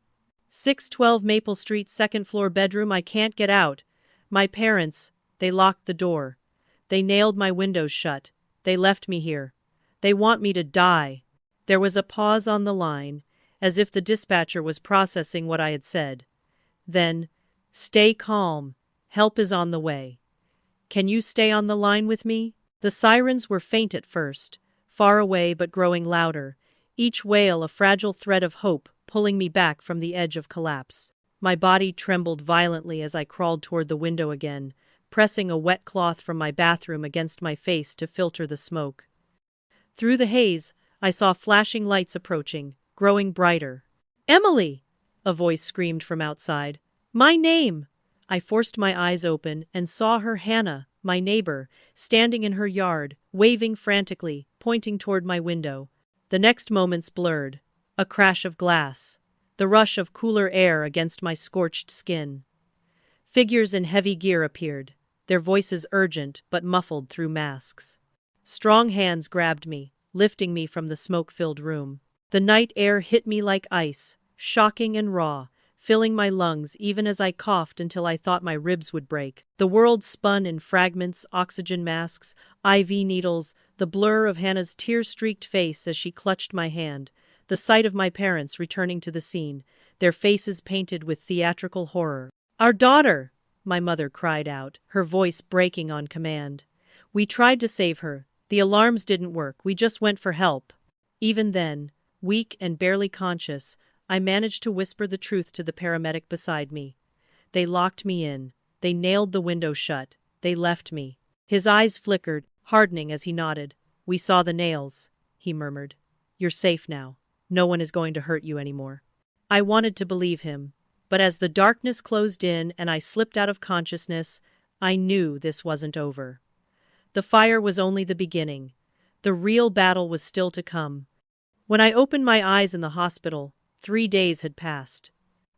Speaker 1: 612 Maple Street, second floor bedroom. I can't get out. My parents, they locked the door. They nailed my windows shut. They left me here. They want me to die. There was a pause on the line, as if the dispatcher was processing what I had said. Then, stay calm. Help is on the way. Can you stay on the line with me? The sirens were faint at first, far away but growing louder, each wail a fragile thread of hope pulling me back from the edge of collapse. My body trembled violently as I crawled toward the window again, pressing a wet cloth from my bathroom against my face to filter the smoke. Through the haze, I saw flashing lights approaching, growing brighter. "Emily!" a voice screamed from outside. "My name!" I forced my eyes open and saw her, Hannah, my neighbor, standing in her yard, waving frantically, pointing toward my window. The next moments blurred. A crash of glass. The rush of cooler air against my scorched skin. Figures in heavy gear appeared, their voices urgent but muffled through masks. Strong hands grabbed me, lifting me from the smoke-filled room. The night air hit me like ice, shocking and raw, filling my lungs even as I coughed until I thought my ribs would break. The world spun in fragments, oxygen masks, IV needles, the blur of Hannah's tear-streaked face as she clutched my hand, the sight of my parents returning to the scene, their faces painted with theatrical horror. "Our daughter!" my mother cried out, her voice breaking on command. "We tried to save her. The alarms didn't work, we just went for help." Even then, weak and barely conscious, I managed to whisper the truth to the paramedic beside me. "They locked me in. They nailed the window shut. They left me." His eyes flickered, hardening as he nodded. "We saw the nails," he murmured. "You're safe now. No one is going to hurt you anymore." I wanted to believe him, but as the darkness closed in and I slipped out of consciousness, I knew this wasn't over. The fire was only the beginning. The real battle was still to come. When I opened my eyes in the hospital, 3 days had passed.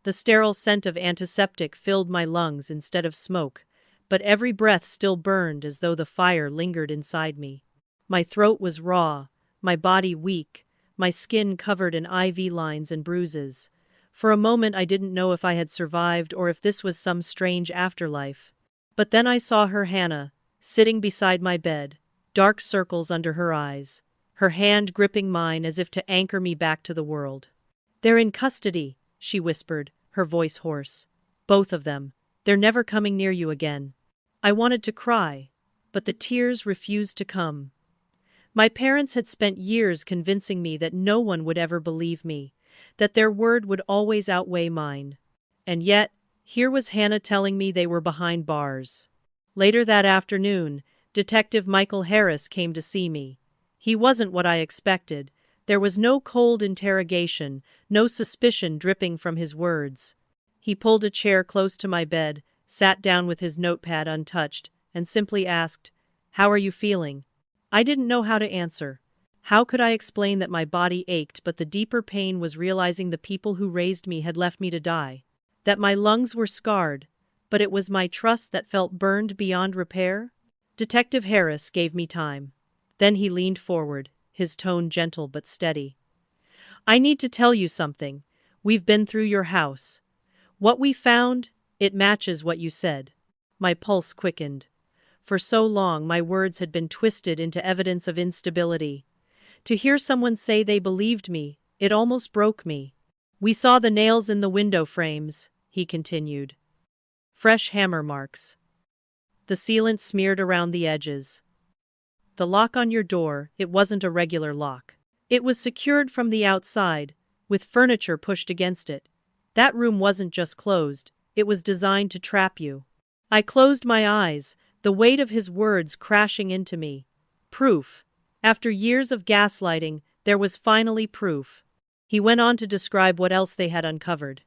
Speaker 1: The sterile scent of antiseptic filled my lungs instead of smoke, but every breath still burned as though the fire lingered inside me. My throat was raw, my body weak, my skin covered in IV lines and bruises. For a moment I didn't know if I had survived or if this was some strange afterlife. But then I saw her, Hannah, sitting beside my bed, dark circles under her eyes, her hand gripping mine as if to anchor me back to the world. "They're in custody," she whispered, her voice hoarse. "Both of them. They're never coming near you again." I wanted to cry, but the tears refused to come. My parents had spent years convincing me that no one would ever believe me, that their word would always outweigh mine. And yet, here was Hannah telling me they were behind bars. Later that afternoon, Detective Michael Harris came to see me. He wasn't what I expected. There was no cold interrogation, no suspicion dripping from his words. He pulled a chair close to my bed, sat down with his notepad untouched, and simply asked, "How are you feeling?" I didn't know how to answer. How could I explain that my body ached, but the deeper pain was realizing the people who raised me had left me to die? That my lungs were scarred, but it was my trust that felt burned beyond repair? Detective Harris gave me time. Then he leaned forward, his tone gentle but steady. "I need to tell you something. We've been through your house. What we found, it matches what you said." My pulse quickened. For so long my words had been twisted into evidence of instability. To hear someone say they believed me, it almost broke me. "We saw the nails in the window frames," he continued. "Fresh hammer marks. The sealant smeared around the edges. The lock on your door, it wasn't a regular lock. It was secured from the outside, with furniture pushed against it. That room wasn't just closed, it was designed to trap you." I closed my eyes, the weight of his words crashing into me. Proof. After years of gaslighting, there was finally proof. He went on to describe what else they had uncovered.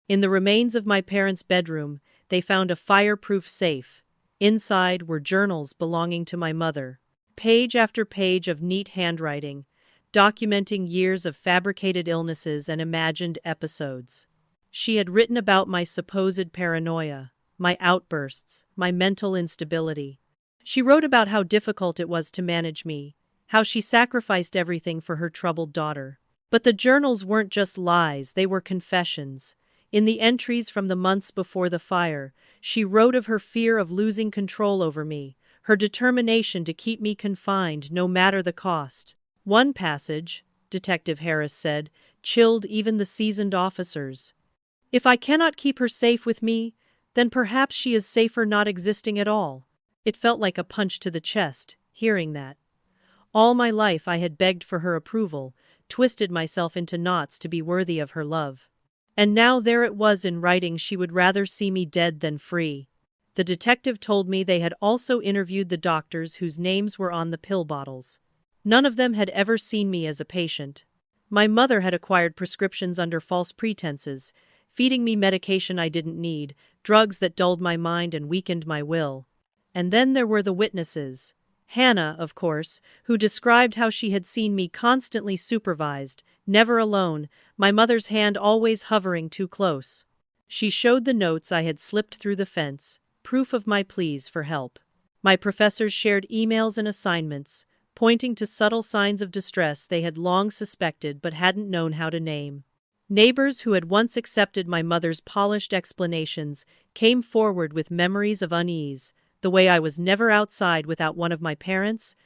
Speaker 1: In the remains of my parents' bedroom, they found a fireproof safe. Inside were journals belonging to my mother. Page after page of neat handwriting, documenting years of fabricated illnesses and imagined episodes. She had written about my supposed paranoia, my outbursts, my mental instability. She wrote about how difficult it was to manage me, how she sacrificed everything for her troubled daughter. But the journals weren't just lies, they were confessions. In the entries from the months before the fire, she wrote of her fear of losing control over me, her determination to keep me confined no matter the cost. One passage, Detective Harris said, chilled even the seasoned officers. "If I cannot keep her safe with me, then perhaps she is safer not existing at all." It felt like a punch to the chest, hearing that. All my life I had begged for her approval, twisted myself into knots to be worthy of her love. And now there it was in writing she would rather see me dead than free. The detective told me they had also interviewed the doctors whose names were on the pill bottles. None of them had ever seen me as a patient. My mother had acquired prescriptions under false pretenses, feeding me medication I didn't need, drugs that dulled my mind and weakened my will. And then there were the witnesses. Hannah, of course, who described how she had seen me constantly supervised, never alone, my mother's hand always hovering too close. She showed the notes I had slipped through the fence, proof of my pleas for help. My professors shared emails and assignments, pointing to subtle signs of distress they had long suspected but hadn't known how to name. Neighbors who had once accepted my mother's polished explanations came forward with memories of unease, the way I was never outside without one of my parents,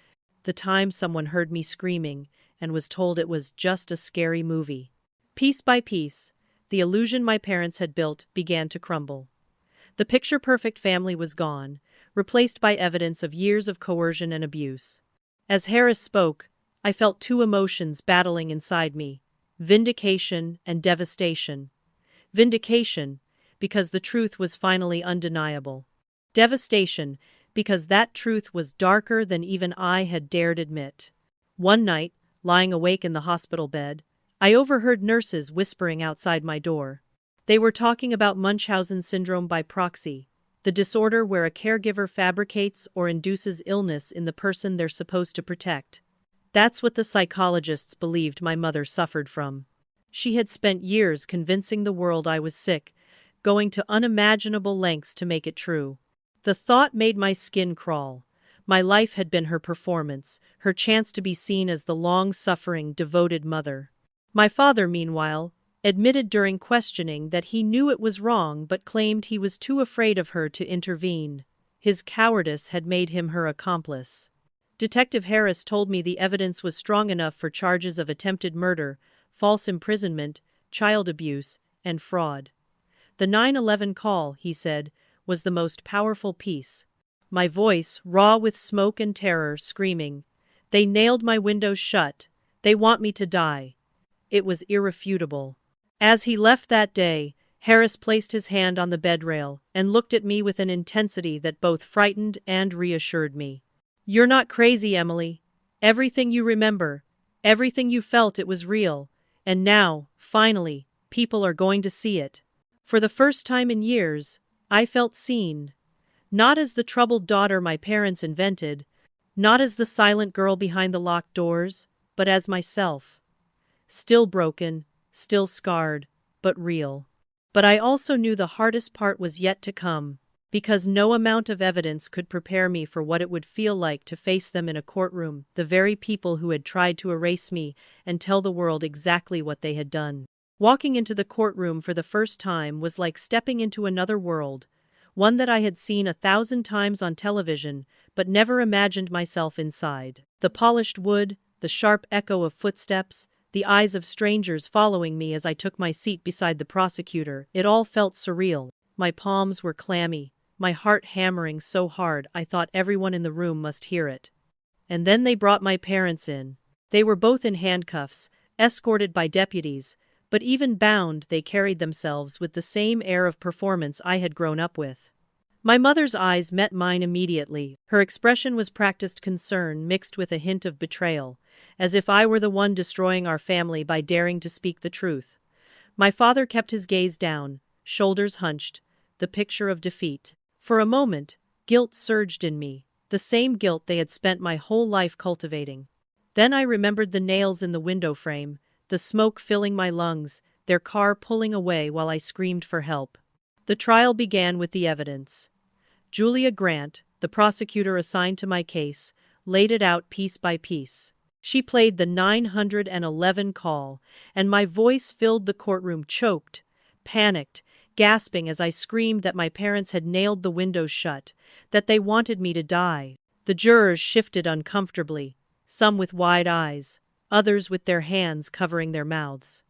Speaker 1: the time someone heard me screaming and was told it was just a scary movie. Piece by piece, the illusion my parents had built began to crumble. The picture-perfect family was gone, replaced by evidence of years of coercion and abuse. As Harris spoke, I felt two emotions battling inside me: vindication and devastation. Vindication, because the truth was finally undeniable. Devastation, because that truth was darker than even I had dared admit. One night, lying awake in the hospital bed, I overheard nurses whispering outside my door. They were talking about Munchausen syndrome by proxy, the disorder where a caregiver fabricates or induces illness in the person they're supposed to protect. That's what the psychologists believed my mother suffered from. She had spent years convincing the world I was sick, going to unimaginable lengths to make it true. The thought made my skin crawl. My life had been her performance, her chance to be seen as the long-suffering, devoted mother. My father, meanwhile, admitted during questioning that he knew it was wrong but claimed he was too afraid of her to intervene. His cowardice had made him her accomplice. Detective Harris told me the evidence was strong enough for charges of attempted murder, false imprisonment, child abuse, and fraud. The 9/11 call, he said, was the most powerful piece. My voice, raw with smoke and terror, screaming, "They nailed my windows shut. They want me to die." It was irrefutable. As he left that day, Harris placed his hand on the bed rail and looked at me with an intensity that both frightened and reassured me. "You're not crazy, Emily. Everything you remember, everything you felt, it was real. And now, finally, people are going to see it." For the first time in years, I felt seen. Not as the troubled daughter my parents invented, not as the silent girl behind the locked doors, but as myself. Still broken, still scarred, but real. But I also knew the hardest part was yet to come, because no amount of evidence could prepare me for what it would feel like to face them in a courtroom, the very people who had tried to erase me and tell the world exactly what they had done. Walking into the courtroom for the first time was like stepping into another world, one that I had seen 1,000 times on television, but never imagined myself inside. The polished wood, the sharp echo of footsteps, the eyes of strangers following me as I took my seat beside the prosecutor, it all felt surreal. My palms were clammy, my heart hammering so hard I thought everyone in the room must hear it. And then they brought my parents in. They were both in handcuffs, escorted by deputies, but even bound they carried themselves with the same air of performance I had grown up with. My mother's eyes met mine immediately. Her expression was practiced concern mixed with a hint of betrayal, as if I were the one destroying our family by daring to speak the truth. My father kept his gaze down, shoulders hunched, the picture of defeat. For a moment, guilt surged in me, the same guilt they had spent my whole life cultivating. Then I remembered the nails in the window frame, the smoke filling my lungs, their car pulling away while I screamed for help. The trial began with the evidence. Julia Grant, the prosecutor assigned to my case, laid it out piece by piece. She played the 911 call, and my voice filled the courtroom, choked, panicked, gasping as I screamed that my parents had nailed the windows shut, that they wanted me to die. The jurors shifted uncomfortably, some with wide eyes, others with their hands covering their mouths.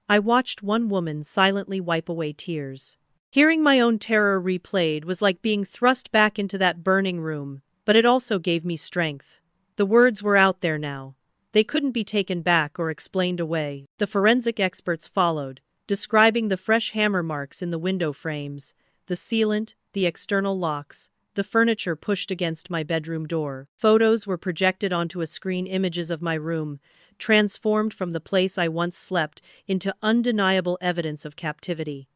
Speaker 1: I watched one woman silently wipe away tears. Hearing my own terror replayed was like being thrust back into that burning room, but it also gave me strength. The words were out there now. They couldn't be taken back or explained away. The forensic experts followed, describing the fresh hammer marks in the window frames, the sealant, the external locks, the furniture pushed against my bedroom door. Photos were projected onto a screen, images of my room, transformed from the place I once slept into undeniable evidence of captivity.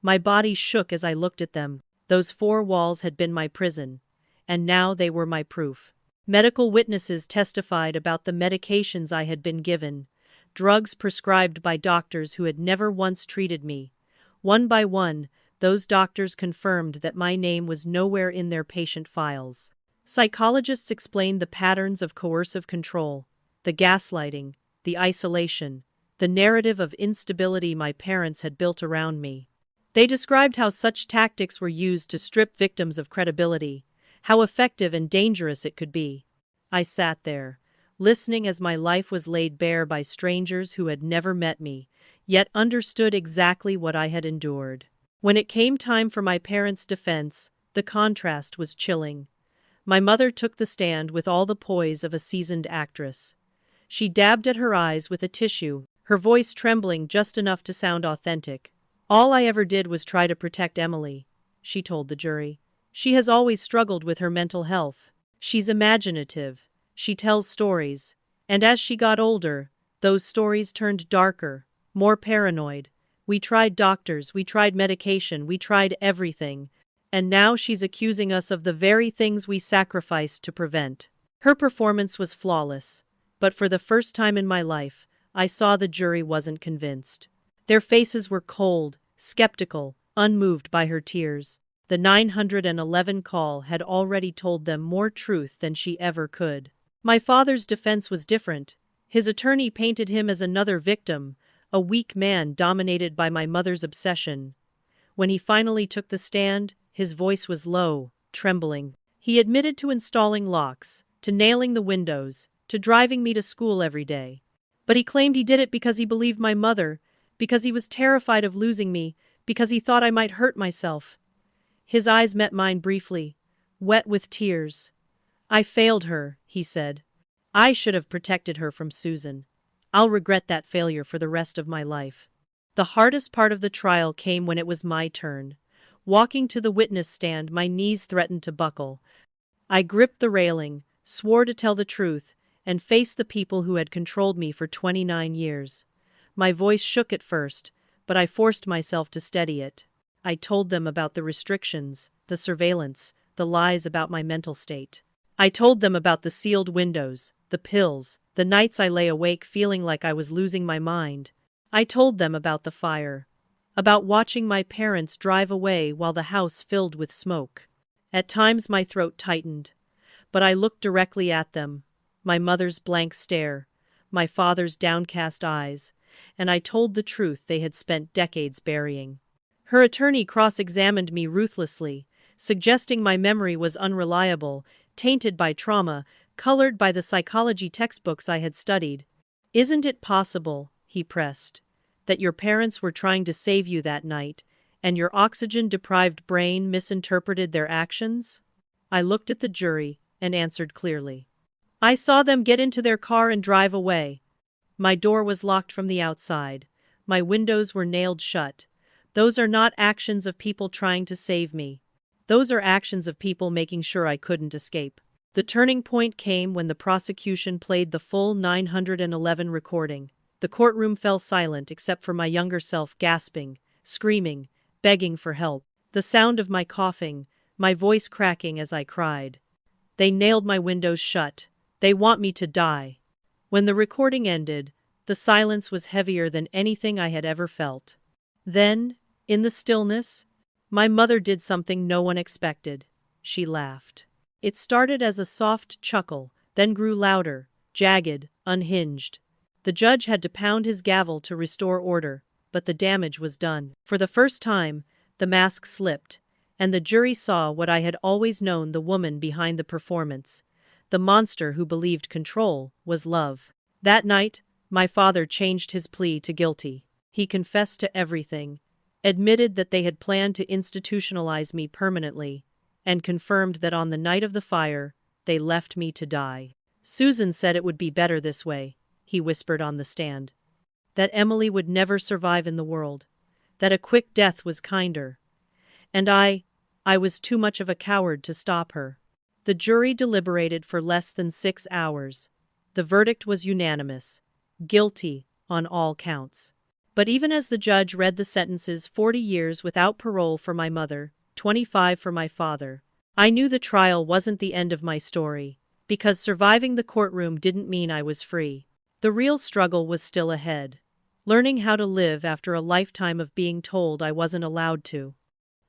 Speaker 1: My body shook as I looked at them. Those 4 walls had been my prison, and now they were my proof. Medical witnesses testified about the medications I had been given, drugs prescribed by doctors who had never once treated me. One by one, those doctors confirmed that my name was nowhere in their patient files. Psychologists explained the patterns of coercive control, the gaslighting, the isolation, the narrative of instability my parents had built around me. They described how such tactics were used to strip victims of credibility, how effective and dangerous it could be. I sat there, listening as my life was laid bare by strangers who had never met me, yet understood exactly what I had endured. When it came time for my parents' defense, the contrast was chilling. My mother took the stand with all the poise of a seasoned actress. She dabbed at her eyes with a tissue, her voice trembling just enough to sound authentic. "All I ever did was try to protect Emily," she told the jury. "She has always struggled with her mental health. She's imaginative. She tells stories. And as she got older, those stories turned darker, more paranoid. We tried doctors, we tried medication, we tried everything. And now she's accusing us of the very things we sacrificed to prevent." Her performance was flawless, but for the first time in my life, I saw the jury wasn't convinced. Their faces were cold, skeptical, unmoved by her tears. The 911 call had already told them more truth than she ever could. My father's defense was different. His attorney painted him as another victim, a weak man dominated by my mother's obsession. When he finally took the stand, his voice was low, trembling. He admitted to installing locks, to nailing the windows, to driving me to school every day. But he claimed he did it because he believed my mother, because he was terrified of losing me, because he thought I might hurt myself. His eyes met mine briefly, wet with tears. "I failed her," he said. "I should have protected her from Susan. I'll regret that failure for the rest of my life." The hardest part of the trial came when it was my turn. Walking to the witness stand, my knees threatened to buckle. I gripped the railing, swore to tell the truth, and faced the people who had controlled me for 29 years. My voice shook at first, but I forced myself to steady it. I told them about the restrictions, the surveillance, the lies about my mental state. I told them about the sealed windows, the pills, the nights I lay awake feeling like I was losing my mind. I told them about the fire, about watching my parents drive away while the house filled with smoke. At times my throat tightened, but I looked directly at them, my mother's blank stare, my father's downcast eyes, and I told the truth they had spent decades burying. Her attorney cross-examined me ruthlessly, suggesting my memory was unreliable, tainted by trauma, colored by the psychology textbooks I had studied. "Isn't it possible," he pressed, "that your parents were trying to save you that night, and your oxygen-deprived brain misinterpreted their actions?" I looked at the jury and answered clearly. "I saw them get into their car and drive away. My door was locked from the outside. My windows were nailed shut. Those are not actions of people trying to save me. Those are actions of people making sure I couldn't escape." The turning point came when the prosecution played the full 911 recording. The courtroom fell silent except for my younger self gasping, screaming, begging for help. The sound of my coughing, my voice cracking as I cried. "They nailed my windows shut. They want me to die." When the recording ended, the silence was heavier than anything I had ever felt. Then, in the stillness, my mother did something no one expected. She laughed. It started as a soft chuckle, then grew louder, jagged, unhinged. The judge had to pound his gavel to restore order, but the damage was done. For the first time, the mask slipped, and the jury saw what I had always known: the woman behind the performance. The monster who believed control was love. That night, my father changed his plea to guilty. He confessed to everything, admitted that they had planned to institutionalize me permanently, and confirmed that on the night of the fire, they left me to die. "Susan said it would be better this way," he whispered on the stand. That Emily would never survive in the world. That a quick death was kinder. And I was too much of a coward to stop her. The jury deliberated for less than 6 hours. The verdict was unanimous. Guilty on all counts. But even as the judge read the sentences, 40 years without parole for my mother, 25 for my father, I knew the trial wasn't the end of my story, because surviving the courtroom didn't mean I was free. The real struggle was still ahead. Learning how to live after a lifetime of being told I wasn't allowed to.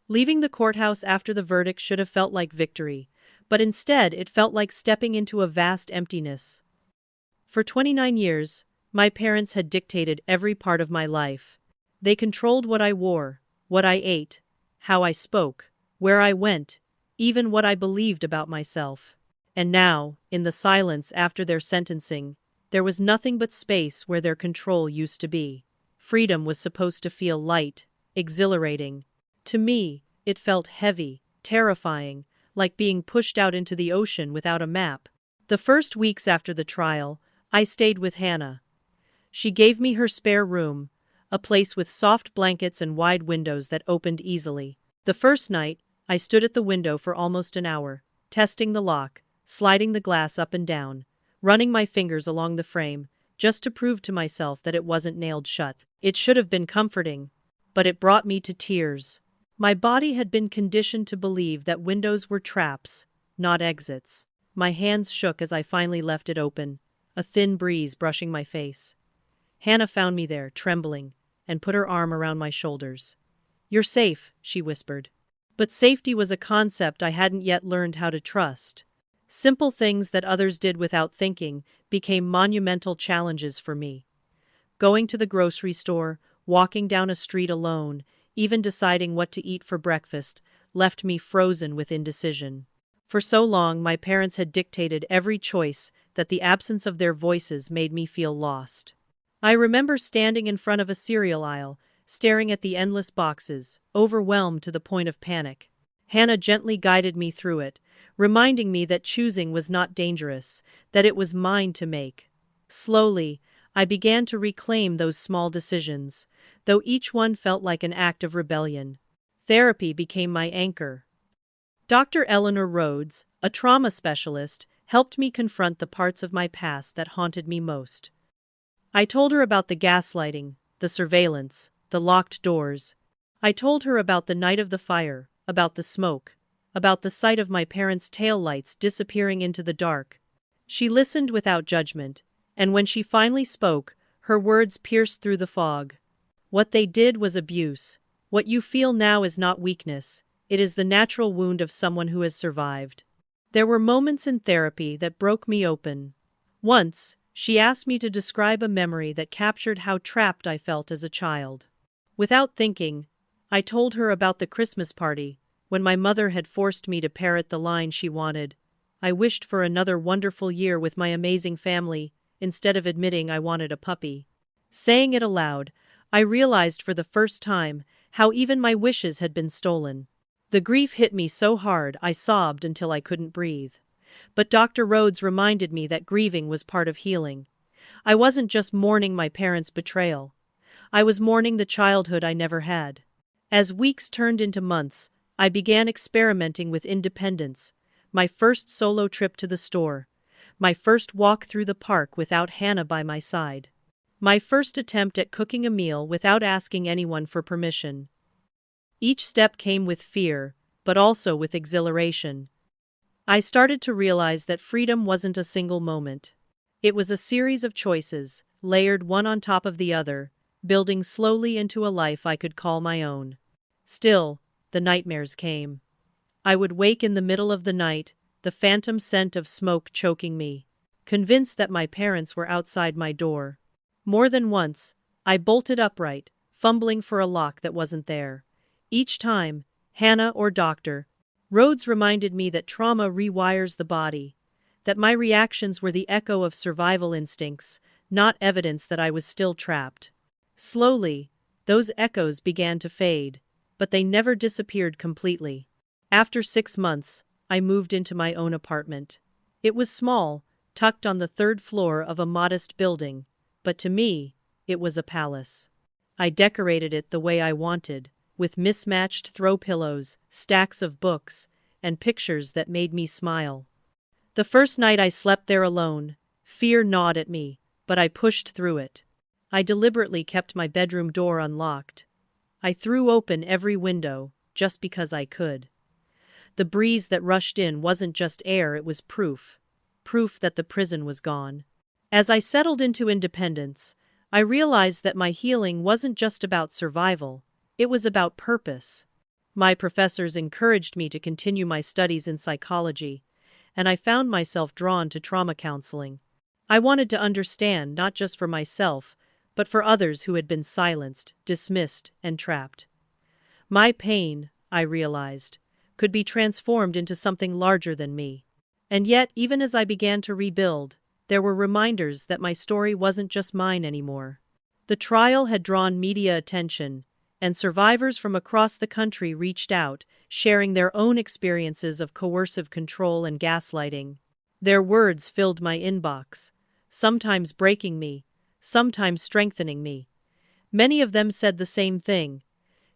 Speaker 1: Leaving the courthouse after the verdict should have felt like victory, but instead it felt like stepping into a vast emptiness. For 29 years, my parents had dictated every part of my life. They controlled what I wore, what I ate, how I spoke, where I went, even what I believed about myself. And now, in the silence after their sentencing, there was nothing but space where their control used to be. Freedom was supposed to feel light, exhilarating. To me, it felt heavy, terrifying, like being pushed out into the ocean without a map. The first weeks after the trial, I stayed with Hannah. She gave me her spare room, a place with soft blankets and wide windows that opened easily. The first night, I stood at the window for almost an hour, testing the lock, sliding the glass up and down, running my fingers along the frame, just to prove to myself that it wasn't nailed shut. It should have been comforting, but it brought me to tears. My body had been conditioned to believe that windows were traps, not exits. My hands shook as I finally left it open, a thin breeze brushing my face. Hannah found me there, trembling, and put her arm around my shoulders. "You're safe," she whispered. But safety was a concept I hadn't yet learned how to trust. Simple things that others did without thinking became monumental challenges for me. Going to the grocery store, walking down a street alone, even deciding what to eat for breakfast, left me frozen with indecision. For so long, my parents had dictated every choice that the absence of their voices made me feel lost. I remember standing in front of a cereal aisle, staring at the endless boxes, overwhelmed to the point of panic. Hannah gently guided me through it, reminding me that choosing was not dangerous, that it was mine to make. Slowly, I began to reclaim those small decisions, though each one felt like an act of rebellion. Therapy became my anchor. Dr. Eleanor Rhodes, a trauma specialist, helped me confront the parts of my past that haunted me most. I told her about the gaslighting, the surveillance, the locked doors. I told her about the night of the fire, about the smoke, about the sight of my parents' taillights disappearing into the dark. She listened without judgment, and when she finally spoke, her words pierced through the fog. What they did was abuse. What you feel now is not weakness, it is the natural wound of someone who has survived. There were moments in therapy that broke me open. Once, she asked me to describe a memory that captured how trapped I felt as a child. Without thinking, I told her about the Christmas party, when my mother had forced me to parrot the line she wanted. I wished for another wonderful year with my amazing family, instead of admitting I wanted a puppy. Saying it aloud, I realized for the first time how even my wishes had been stolen. The grief hit me so hard I sobbed until I couldn't breathe. But Dr. Rhodes reminded me that grieving was part of healing. I wasn't just mourning my parents' betrayal. I was mourning the childhood I never had. As weeks turned into months, I began experimenting with independence. My first solo trip to the store. My first walk through the park without Hannah by my side. My first attempt at cooking a meal without asking anyone for permission. Each step came with fear, but also with exhilaration. I started to realize that freedom wasn't a single moment. It was a series of choices, layered one on top of the other, building slowly into a life I could call my own. Still, the nightmares came. I would wake in the middle of the night, the phantom scent of smoke choking me, convinced that my parents were outside my door. More than once, I bolted upright, fumbling for a lock that wasn't there. Each time, Hannah or Dr. Rhodes reminded me that trauma rewires the body, that my reactions were the echo of survival instincts, not evidence that I was still trapped. Slowly, those echoes began to fade, but they never disappeared completely. After 6 months, I moved into my own apartment. It was small, tucked on the third floor of a modest building, but to me, it was a palace. I decorated it the way I wanted, with mismatched throw pillows, stacks of books, and pictures that made me smile. The first night I slept there alone, fear gnawed at me, but I pushed through it. I deliberately kept my bedroom door unlocked. I threw open every window, just because I could. The breeze that rushed in wasn't just air, it was proof. Proof that the prison was gone. As I settled into independence, I realized that my healing wasn't just about survival, it was about purpose. My professors encouraged me to continue my studies in psychology, and I found myself drawn to trauma counseling. I wanted to understand not just for myself, but for others who had been silenced, dismissed, and trapped. My pain, I realized, could be transformed into something larger than me. And yet, even as I began to rebuild, there were reminders that my story wasn't just mine anymore. The trial had drawn media attention, and survivors from across the country reached out, sharing their own experiences of coercive control and gaslighting. Their words filled my inbox, sometimes breaking me, sometimes strengthening me. Many of them said the same thing.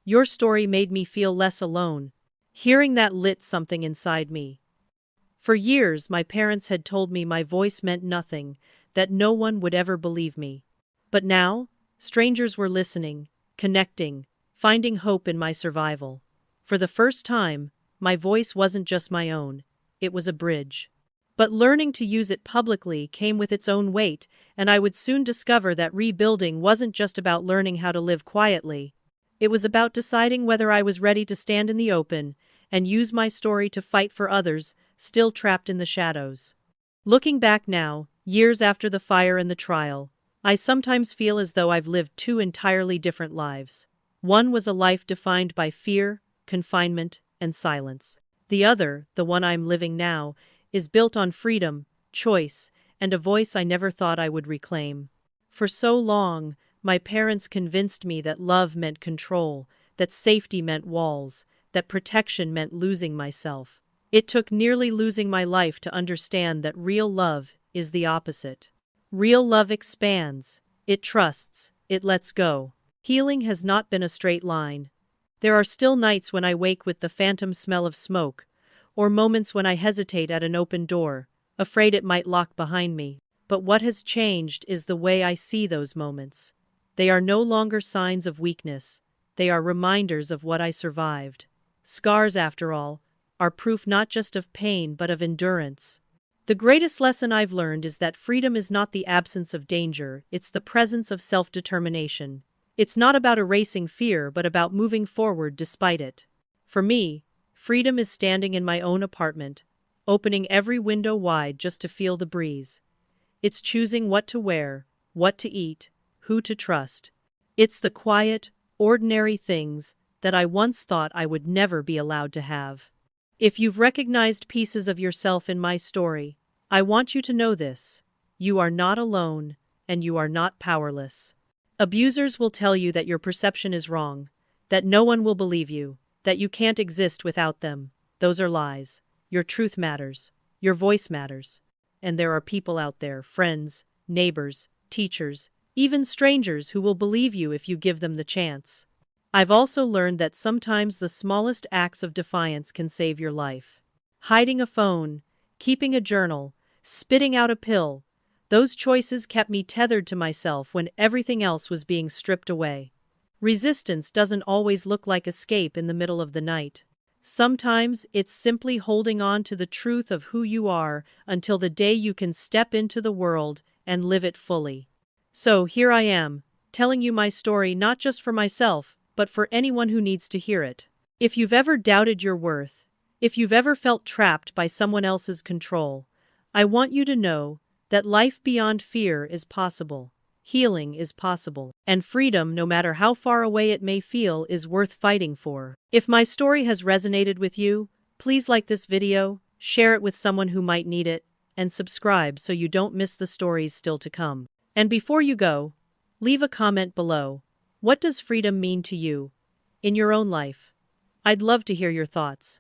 Speaker 1: Your story made me feel less alone. Hearing that lit something inside me. For years, my parents had told me my voice meant nothing, that no one would ever believe me. But now, strangers were listening, connecting, finding hope in my survival. For the first time, my voice wasn't just my own, it was a bridge. But learning to use it publicly came with its own weight, and I would soon discover that rebuilding wasn't just about learning how to live quietly. It was about deciding whether I was ready to stand in the open and use my story to fight for others still trapped in the shadows. Looking back now, years after the fire and the trial, I sometimes feel as though I've lived two entirely different lives. One was a life defined by fear, confinement, and silence. The other, the one I'm living now, is built on freedom, choice, and a voice I never thought I would reclaim. For so long, my parents convinced me that love meant control, that safety meant walls, that protection meant losing myself. It took nearly losing my life to understand that real love is the opposite. Real love expands, it trusts, it lets go. Healing has not been a straight line. There are still nights when I wake with the phantom smell of smoke, or moments when I hesitate at an open door, afraid it might lock behind me. But what has changed is the way I see those moments. They are no longer signs of weakness, they are reminders of what I survived. Scars, after all, are proof not just of pain but of endurance. The greatest lesson I've learned is that freedom is not the absence of danger, it's the presence of self-determination. It's not about erasing fear but about moving forward despite it. For me, freedom is standing in my own apartment, opening every window wide just to feel the breeze. It's choosing what to wear, what to eat, who to trust. It's the quiet, ordinary things that I once thought I would never be allowed to have. If you've recognized pieces of yourself in my story, I want you to know this: you are not alone, and you are not powerless. Abusers will tell you that your perception is wrong, that no one will believe you, that you can't exist without them. Those are lies. Your truth matters. Your voice matters. And there are people out there, friends, neighbors, teachers, even strangers who will believe you if you give them the chance. I've also learned that sometimes the smallest acts of defiance can save your life. Hiding a phone, keeping a journal, spitting out a pill, those choices kept me tethered to myself when everything else was being stripped away. Resistance doesn't always look like escape in the middle of the night. Sometimes it's simply holding on to the truth of who you are until the day you can step into the world and live it fully. So here I am, telling you my story not just for myself, but for anyone who needs to hear it. If you've ever doubted your worth, if you've ever felt trapped by someone else's control, I want you to know that life beyond fear is possible, healing is possible, and freedom, no matter how far away it may feel, is worth fighting for. If my story has resonated with you, please like this video, share it with someone who might need it, and subscribe so you don't miss the stories still to come. And before you go, leave a comment below. What does freedom mean to you in your own life? I'd love to hear your thoughts.